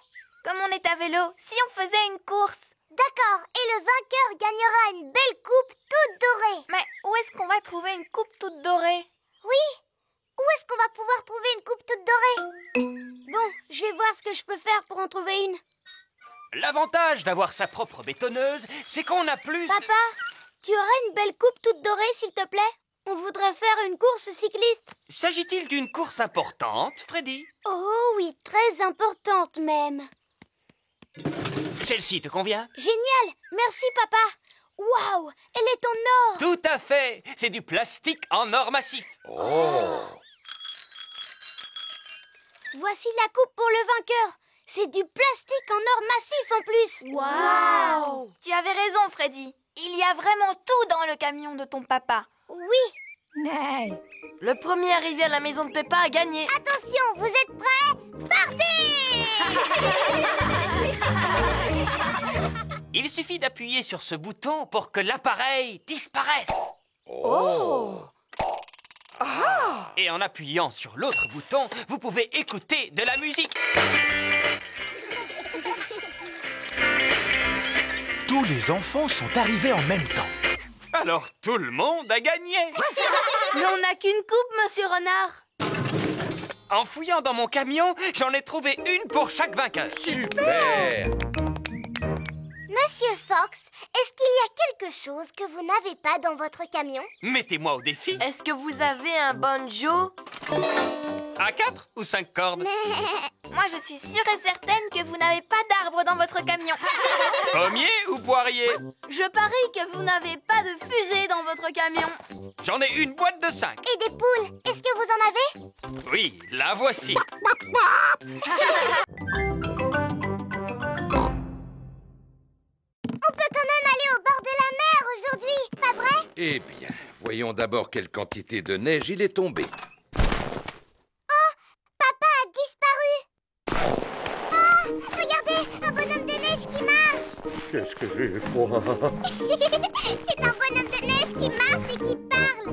Comme on est à vélo, si on faisait une course. D'accord, et le vainqueur gagnera une belle coupe toute dorée. Mais où est-ce qu'on va trouver une coupe toute dorée? Oui, où est-ce qu'on va pouvoir trouver une coupe toute dorée? Bon, je vais voir ce que je peux faire pour en trouver une. L'avantage d'avoir sa propre bétonneuse, c'est qu'on a plus... Papa, tu aurais une belle coupe toute dorée, s'il te plaît? On voudrait faire une course cycliste. S'agit-il d'une course importante, Freddy? Oh oui, très importante même. Celle-ci te convient? Génial, merci papa. Waouh, elle est en or. Tout à fait, c'est du plastique en or massif. Oh! Voici la coupe pour le vainqueur. C'est du plastique en or massif en plus. Waouh! Tu avais raison, Freddy. Il y a vraiment tout dans le camion de ton papa. Oui. Le premier arrivé à la maison de Peppa a gagné. Attention, vous êtes prêts? Partez! Il suffit d'appuyer sur ce bouton pour que l'appareil disparaisse. Oh! Ah! Et en appuyant sur l'autre bouton, vous pouvez écouter de la musique. Tous les enfants sont arrivés en même temps. Alors tout le monde a gagné. Mais on n'a qu'une coupe, monsieur Renard. En fouillant dans mon camion, j'en ai trouvé une pour chaque vainqueur. Super! Monsieur Fox, est-ce qu'il y a quelque chose que vous n'avez pas dans votre camion? Mettez-moi au défi. Est-ce que vous avez un banjo? À 4 ou 5 cordes? Moi, je suis sûre et certaine que vous n'avez pas d'arbre dans votre camion. Pommier ou poirier? Je parie que vous n'avez pas de fusée dans votre camion. J'en ai une boîte de 5. Et des poules, est-ce que vous en avez? Oui, la voici. On peut quand même aller au bord de la mer aujourd'hui, pas vrai? Eh bien, voyons d'abord quelle quantité de neige il est tombé. Oh, papa a disparu. Ah, regardez, un bonhomme de neige qui marche. Qu'est-ce que j'ai froid. C'est un bonhomme de neige qui marche et qui parle.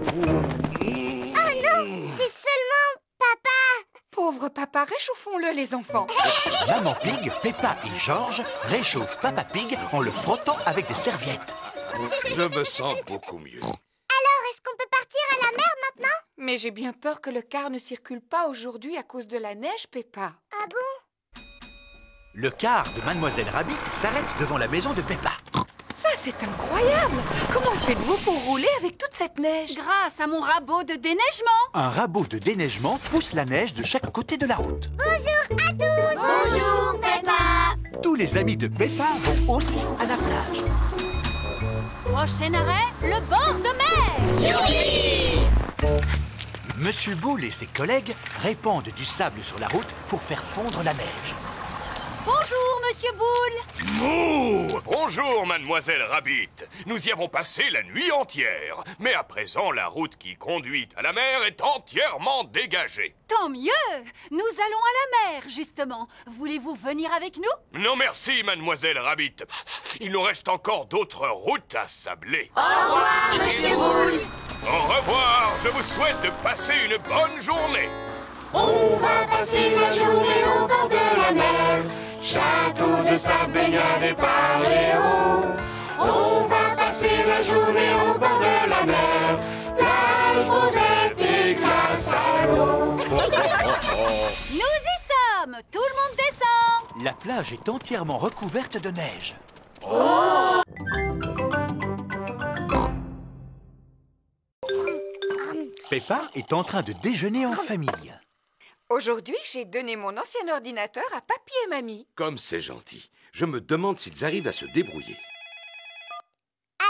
Oh non, c'est seulement papa. Pauvre papa, réchauffons-le, les enfants. Maman Pig, Peppa et George réchauffent Papa Pig en le frottant avec des serviettes. Je me sens beaucoup mieux. Alors, est-ce qu'on peut partir à la mer maintenant? Mais j'ai bien peur que le car ne circule pas aujourd'hui à cause de la neige, Peppa. Ah bon? Le car de Mademoiselle Rabbit s'arrête devant la maison de Peppa. Ça, c'est incroyable! Comment faites-vous pour rouler avec toute cette neige? Grâce à mon rabot de déneigement. Un rabot de déneigement pousse la neige de chaque côté de la route. Bonjour à tous! Bonjour, Peppa! Tous les amis de Peppa vont aussi à la plage. Prochain arrêt, le bord de mer. Youpi! Monsieur Boule et ses collègues répandent du sable sur la route pour faire fondre la neige. Bonjour, Monsieur Boule. Mouh! Bonjour, Mademoiselle Rabbit. Nous y avons passé la nuit entière. Mais à présent, la route qui conduit à la mer est entièrement dégagée. Tant mieux. Nous allons à la mer, justement. Voulez-vous venir avec nous? Non merci, Mademoiselle Rabbit. Il nous reste encore d'autres routes à sabler. Au revoir, Monsieur Boule. Au revoir. Je vous souhaite de passer une bonne journée. On va passer la journée au bord de la mer. Château de sable, baignade et paléo. On va passer la journée au bord de la mer. Plage, rosette et glace à l'eau. Nous y sommes. Tout le monde descend. La plage est entièrement recouverte de neige. Oh! Peppa est en train de déjeuner en famille. Aujourd'hui, j'ai donné mon ancien ordinateur à Papy et Mamie. Comme c'est gentil. Je me demande s'ils arrivent à se débrouiller.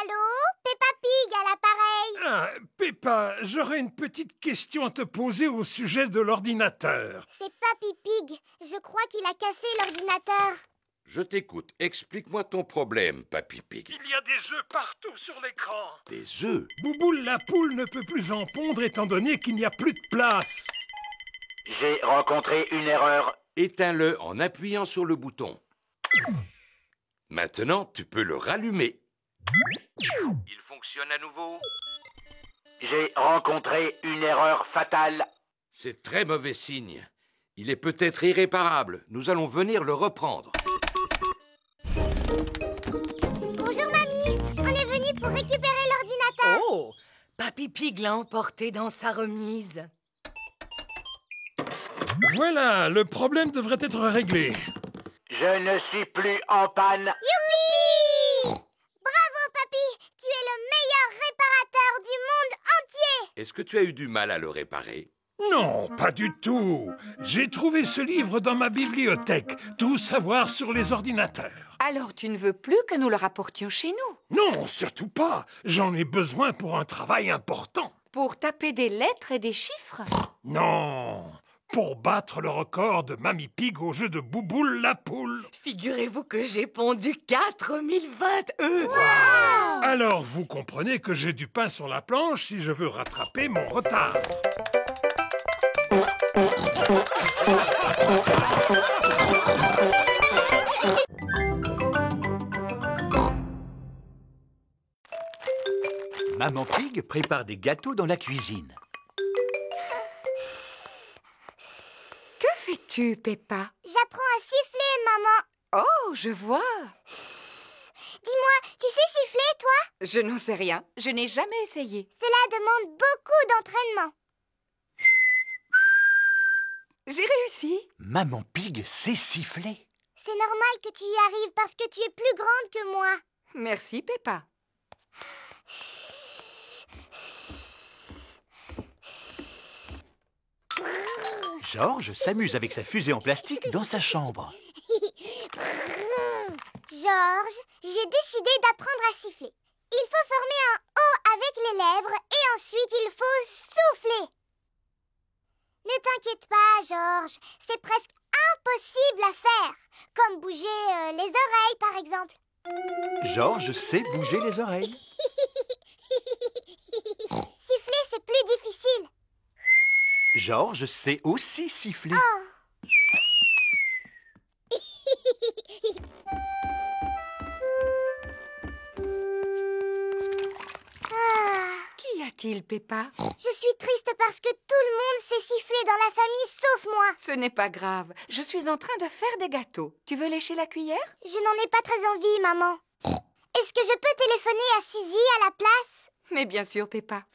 Allô? Peppa Pig à l'appareil. Ah, Peppa, j'aurais une petite question à te poser au sujet de l'ordinateur. C'est Papy Pig. Je crois qu'il a cassé l'ordinateur. Je t'écoute. Explique-moi ton problème, Papy Pig. Il y a des œufs partout sur l'écran. Des œufs? Bouboule la poule ne peut plus en pondre étant donné qu'il n'y a plus de place. J'ai rencontré une erreur. Éteins-le en appuyant sur le bouton. Maintenant, tu peux le rallumer. Il fonctionne à nouveau. J'ai rencontré une erreur fatale. C'est très mauvais signe. Il est peut-être irréparable. Nous allons venir le reprendre. Bonjour, Mamie. On est venu pour récupérer l'ordinateur. Oh! Papy Pig l'a emporté dans sa remise. Voilà, le problème devrait être réglé. Je ne suis plus en panne. Youpi! Bravo, Papy. Tu es le meilleur réparateur du monde entier. Est-ce que tu as eu du mal à le réparer? Non, pas du tout. J'ai trouvé ce livre dans ma bibliothèque. Tout savoir sur les ordinateurs. Alors tu ne veux plus que nous le rapportions chez nous? Non, surtout pas. J'en ai besoin pour un travail important. Pour taper des lettres et des chiffres? Non, pour battre le record de Mamie Pig au jeu de Bouboule la poule. Figurez-vous que j'ai pondu 4020 œufs. Wow! Alors vous comprenez que j'ai du pain sur la planche si je veux rattraper mon retard. Maman Pig prépare des gâteaux dans la cuisine. Que fais-tu, Peppa? J'apprends à siffler, maman. Oh, je vois. Dis-moi, tu sais siffler, toi? Je n'en sais rien. Je n'ai jamais essayé. Cela demande beaucoup d'entraînement. J'ai réussi. Maman Pig sait siffler. C'est normal que tu y arrives parce que tu es plus grande que moi. Merci, Peppa. George s'amuse avec sa fusée en plastique dans sa chambre. George, j'ai décidé d'apprendre à siffler. Il faut former un O avec les lèvres et ensuite il faut souffler. Ne t'inquiète pas, George. C'est presque impossible à faire. Comme bouger les oreilles, par exemple. George sait bouger les oreilles. Siffler, c'est plus difficile. George sait aussi siffler. Oh. Qu'y a-t-il, Peppa? Je suis triste parce que tout le monde sait siffler dans la famille sauf moi. Ce n'est pas grave. Je suis en train de faire des gâteaux. Tu veux lécher la cuillère? Je n'en ai pas très envie, maman. Est-ce que je peux téléphoner à Suzy à la place? Mais bien sûr, Peppa.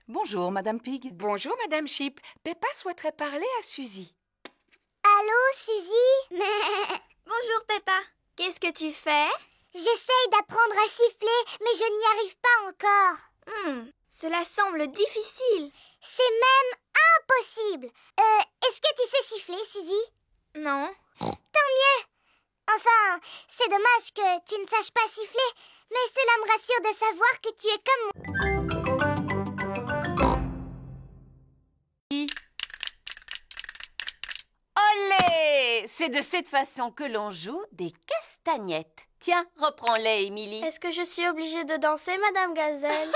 Bonjour, Madame Pig. Bonjour, Madame Sheep. Peppa souhaiterait parler à Suzy. Allô, Suzy? Bonjour, Peppa. Qu'est-ce que tu fais? J'essaye d'apprendre à siffler, mais je n'y arrive pas encore. Cela semble difficile. C'est même impossible. Est-ce que tu sais siffler, Suzy? Non. Tant mieux. Enfin, c'est dommage que tu ne saches pas siffler, mais cela me rassure de savoir que tu es comme moi. Olé! C'est de cette façon que l'on joue des castagnettes. Tiens, reprends-les, Émilie. Est-ce que je suis obligée de danser, Madame Gazelle?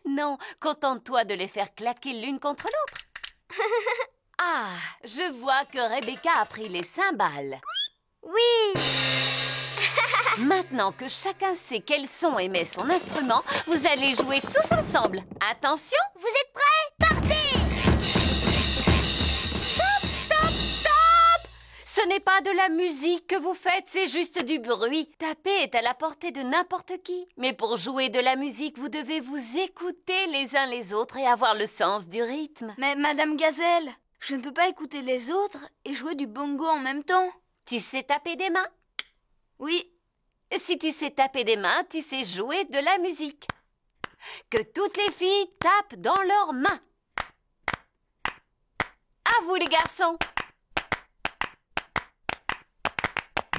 Non, contente-toi de les faire claquer l'une contre l'autre. Ah, je vois que Rebecca a pris les cymbales. Oui. Maintenant que chacun sait quel son émet son instrument, vous allez jouer tous ensemble. Attention! Vous êtes prêts? Partez! Stop, stop, stop! Ce n'est pas de la musique que vous faites, c'est juste du bruit. Taper est à la portée de n'importe qui. Mais pour jouer de la musique, vous devez vous écouter les uns les autres et avoir le sens du rythme. Mais Madame Gazelle, je ne peux pas écouter les autres et jouer du bongo en même temps. Tu sais taper des mains? Oui. Si tu sais taper des mains, tu sais jouer de la musique. Que toutes les filles tapent dans leurs mains. À vous les garçons.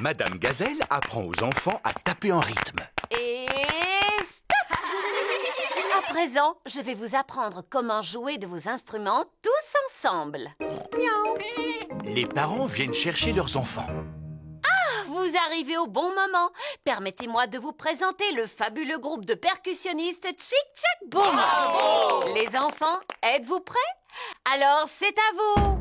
Madame Gazelle apprend aux enfants à taper en rythme. Et stop! À présent, je vais vous apprendre comment jouer de vos instruments tous ensemble. Miaou. Les parents viennent chercher leurs enfants. Vous arrivez au bon moment. Permettez-moi de vous présenter le fabuleux groupe de percussionnistes Chic Chac Boom. Bravo! Les enfants, êtes-vous prêts? Alors, c'est à vous.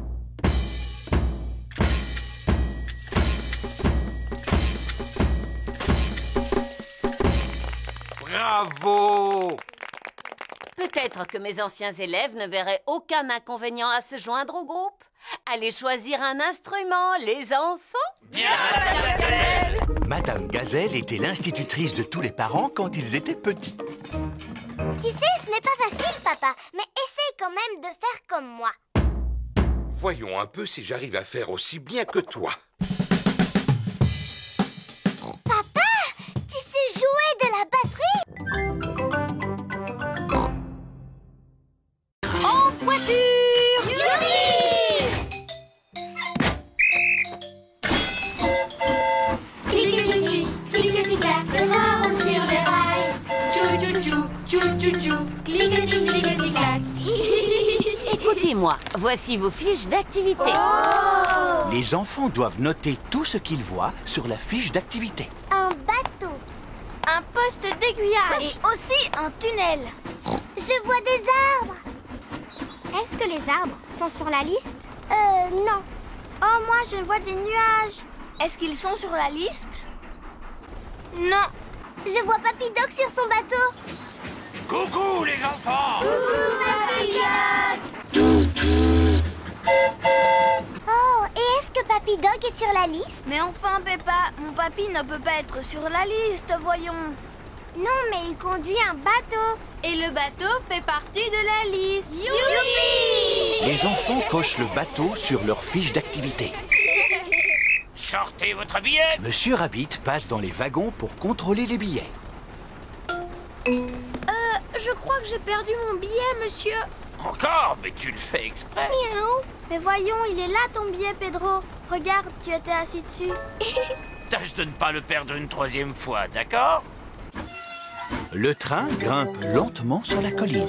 Bravo! Peut-être que mes anciens élèves ne verraient aucun inconvénient à se joindre au groupe. Allez choisir un instrument, les enfants. Bien, Madame Gazelle! Madame Gazelle était l'institutrice de tous les parents quand ils étaient petits. Tu sais, ce n'est pas facile, papa, mais essaye quand même de faire comme moi. Voyons un peu si j'arrive à faire aussi bien que toi. Papa, tu sais jouer de la batterie? En voiture! Youpi! Clic-clic-clic, clic-clic-clac, le train roule sur les rails. Tchou-tchou-tchou, tchou-tchou-tchou, clic-clic, clic-clic-clac. Écoutez-moi, voici vos fiches d'activité. Les enfants doivent noter tout ce qu'ils voient sur la fiche d'activité. Un bateau. Un poste d'aiguillage. Et aussi un tunnel. Je vois des arbres. Est-ce que les arbres sont sur la liste? Non. Oh, moi, je vois des nuages. Est-ce qu'ils sont sur la liste? Non. Je vois Papy Doc sur son bateau. Coucou, les enfants! Coucou, Papy Doc! Oh, et est-ce que Papy Doc est sur la liste? Mais enfin, Peppa, mon papy ne peut pas être sur la liste, voyons. Non, mais il conduit un bateau. Et le bateau fait partie de la liste. Youpi! Les enfants cochent le bateau sur leur fiche d'activité. Sortez votre billet! Monsieur Rabbit passe dans les wagons pour contrôler les billets. Je crois que j'ai perdu mon billet, monsieur. Encore? Mais tu le fais exprès. Miaou. Mais voyons, il est là ton billet, Pedro. Regarde, tu étais assis dessus. Tâche de ne pas le perdre une troisième fois, d'accord? Le train grimpe lentement sur la colline.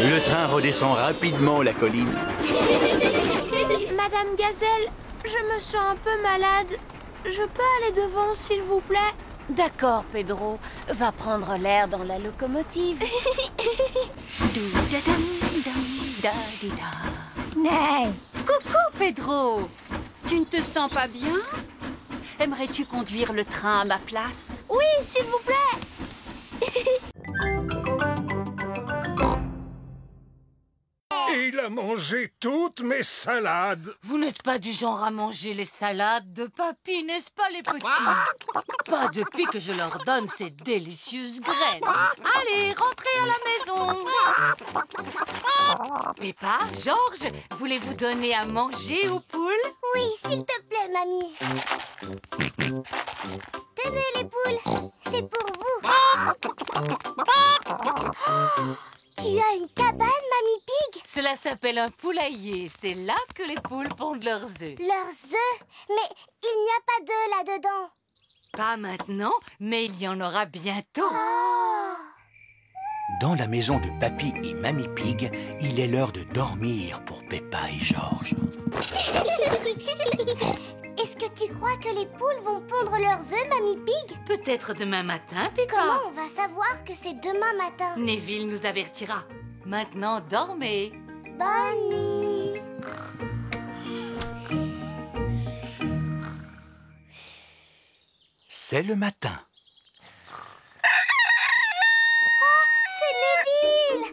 Le train redescend rapidement la colline. Madame Gazelle, je me sens un peu malade. Je peux aller devant, s'il vous plaît? D'accord, Pedro. Va prendre l'air dans la locomotive. Coucou, Pedro. Tu ne te sens pas bien? Aimerais-tu conduire le train à ma place? Oui, s'il vous plaît. Et la mangé toutes mes salades. Vous n'êtes pas du genre à manger les salades de papy, n'est-ce pas les petits? Pas depuis que je leur donne ces délicieuses graines. Allez, rentrez à la maison. Peppa, Georges, voulez-vous donner à manger aux poules? Oui, s'il te plaît, mamie. Tenez les poules, c'est pour vous. Tu as une cabane, Mamie Pig? Cela s'appelle un poulailler. C'est là que les poules pondent leurs œufs. Leurs œufs? Mais il n'y a pas d'œufs là-dedans. Pas maintenant, mais il y en aura bientôt. Dans la maison de Papy et Mamie Pig, il est l'heure de dormir pour Peppa et Georges. Est-ce que tu crois que les poules vont pondre leurs œufs, Mamie Pig? Peut-être demain matin, Peppa. Comment on va savoir que c'est demain matin? Neville nous avertira. Maintenant, dormez. Bonne nuit. C'est le matin. C'est Neville.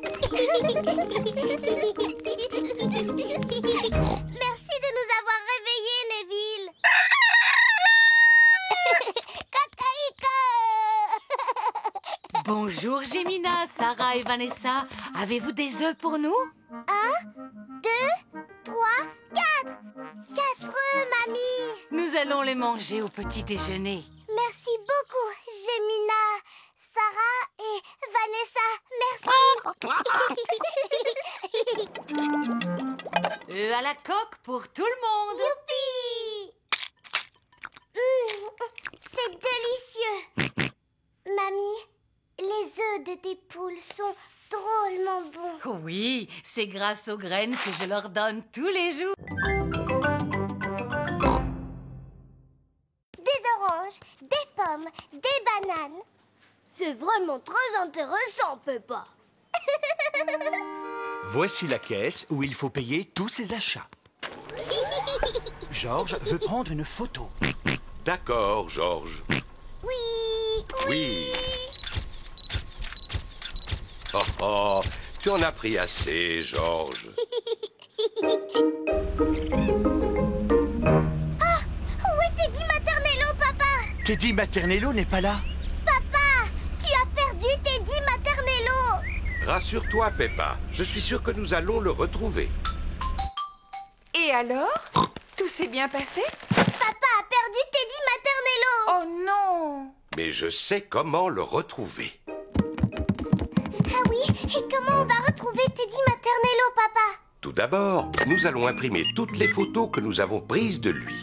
Merci de nous avoir réveillés, Neville. Bonjour, Gémina, Sarah et Vanessa. Avez-vous des œufs pour nous? 1, 2, 3, 4. 4 œufs, mamie. Nous allons les manger au petit déjeuner. Merci beaucoup, Gémina, Sarah et Vanessa. Merci. Œufs à la coque pour tout le monde. Youpi! C'est délicieux. Mamie, les œufs de tes poules sont drôlement bons. Oui, c'est grâce aux graines que je leur donne tous les jours. Des oranges, des pommes, des bananes. C'est vraiment très intéressant, Peppa. Voici la caisse où il faut payer tous ses achats. Georges veut prendre une photo. D'accord, Georges. Oui. Oh, oh, tu en as pris assez, Georges. Où est Teddy Maternello, papa? Teddy Maternello n'est pas là. Papa, tu as perdu Teddy Maternello. Rassure-toi, Peppa. Je suis sûr que nous allons le retrouver. Et alors? Tout s'est bien passé? Papa a perdu Teddy Maternello. Oh non! Mais je sais comment le retrouver. Ah oui, et comment on va retrouver Teddy Maternello, papa? Tout d'abord, nous allons imprimer toutes les photos que nous avons prises de lui.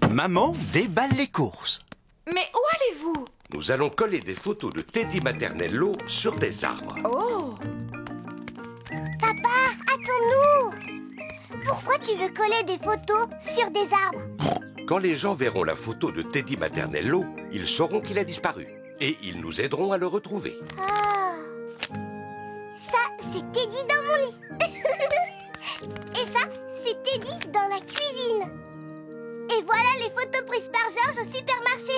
Maman déballe les courses. Mais où allez-vous? Nous allons coller des photos de Teddy Maternello sur des arbres. Oh! Papa, attends-nous. Pourquoi tu veux coller des photos sur des arbres? Quand les gens verront la photo de Teddy Maternello, ils sauront qu'il a disparu. Et ils nous aideront à le retrouver. Ah. Ça, c'est Teddy dans mon lit. Et ça, c'est Teddy dans la cuisine. Et voilà les photos prises par Georges au supermarché.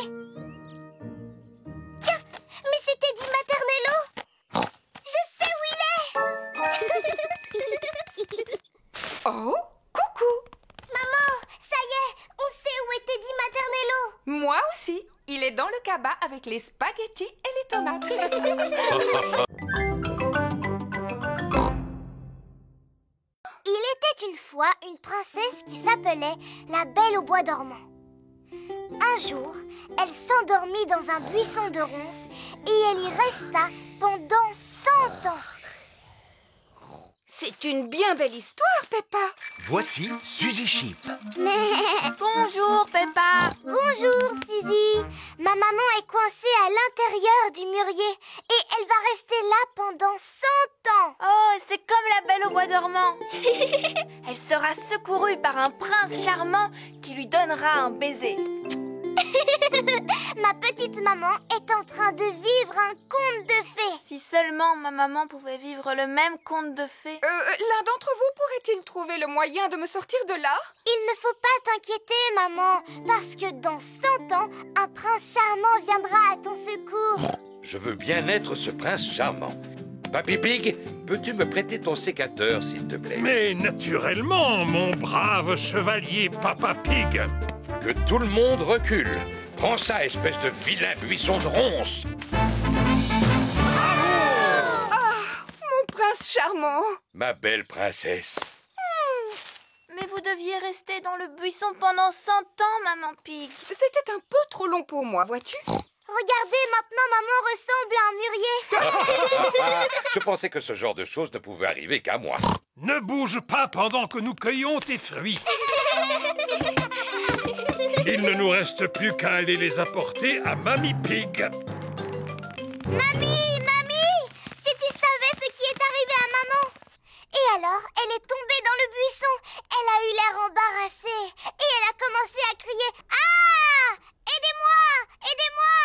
Tiens, mais c'est Teddy Maternello. Je sais où il est. Oh, coucou! Maman, ça y est, on sait où est Teddy Maternello. Moi aussi. Il est dans le cabas avec les spaghettis et les tomates. Il était une fois une princesse qui s'appelait la Belle au bois dormant. Un jour, elle s'endormit dans un buisson de ronces et elle y resta pendant 100 ans. C'est une bien belle histoire, Peppa. Voici Suzy Sheep. Bonjour, Peppa. Bonjour, Suzy. Ma maman est coincée à l'intérieur du mûrier et elle va rester là pendant 100 ans. Oh, c'est comme la Belle au bois dormant. Elle sera secourue par un prince charmant qui lui donnera un baiser. Ma petite petite maman est en train de vivre un conte de fées. Si seulement ma maman pouvait vivre le même conte de fées. L'un d'entre vous pourrait-il trouver le moyen de me sortir de là? Il ne faut pas t'inquiéter, maman, parce que dans 100 ans, un prince charmant viendra à ton secours. Je veux bien être ce prince charmant. Papy Pig, peux-tu me prêter ton sécateur, s'il te plaît? Mais naturellement, mon brave chevalier Papa Pig. Que tout le monde recule. Prends ça, espèce de vilain buisson de ronces. Mon prince charmant. Ma belle princesse. Mais vous deviez rester dans le buisson pendant 100 ans, Maman Pig. C'était un peu trop long pour moi, vois-tu? Regardez, maintenant maman ressemble à un mûrier. Je pensais que ce genre de choses ne pouvait arriver qu'à moi. Ne bouge pas pendant que nous cueillons tes fruits. Il ne nous reste plus qu'à aller les apporter à Mamie Pig. Mamie, si tu savais ce qui est arrivé à maman. Et alors, elle est tombée dans le buisson. Elle a eu l'air embarrassée. Et elle a commencé à crier « Ah! Aidez-moi! Aidez-moi !»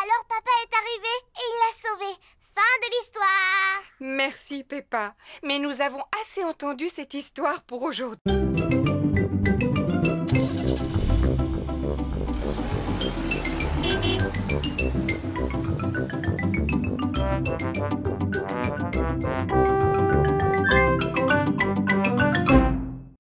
Alors papa est arrivé et il l'a sauvée. Fin de l'histoire. Merci, Peppa. Mais nous avons assez entendu cette histoire pour aujourd'hui.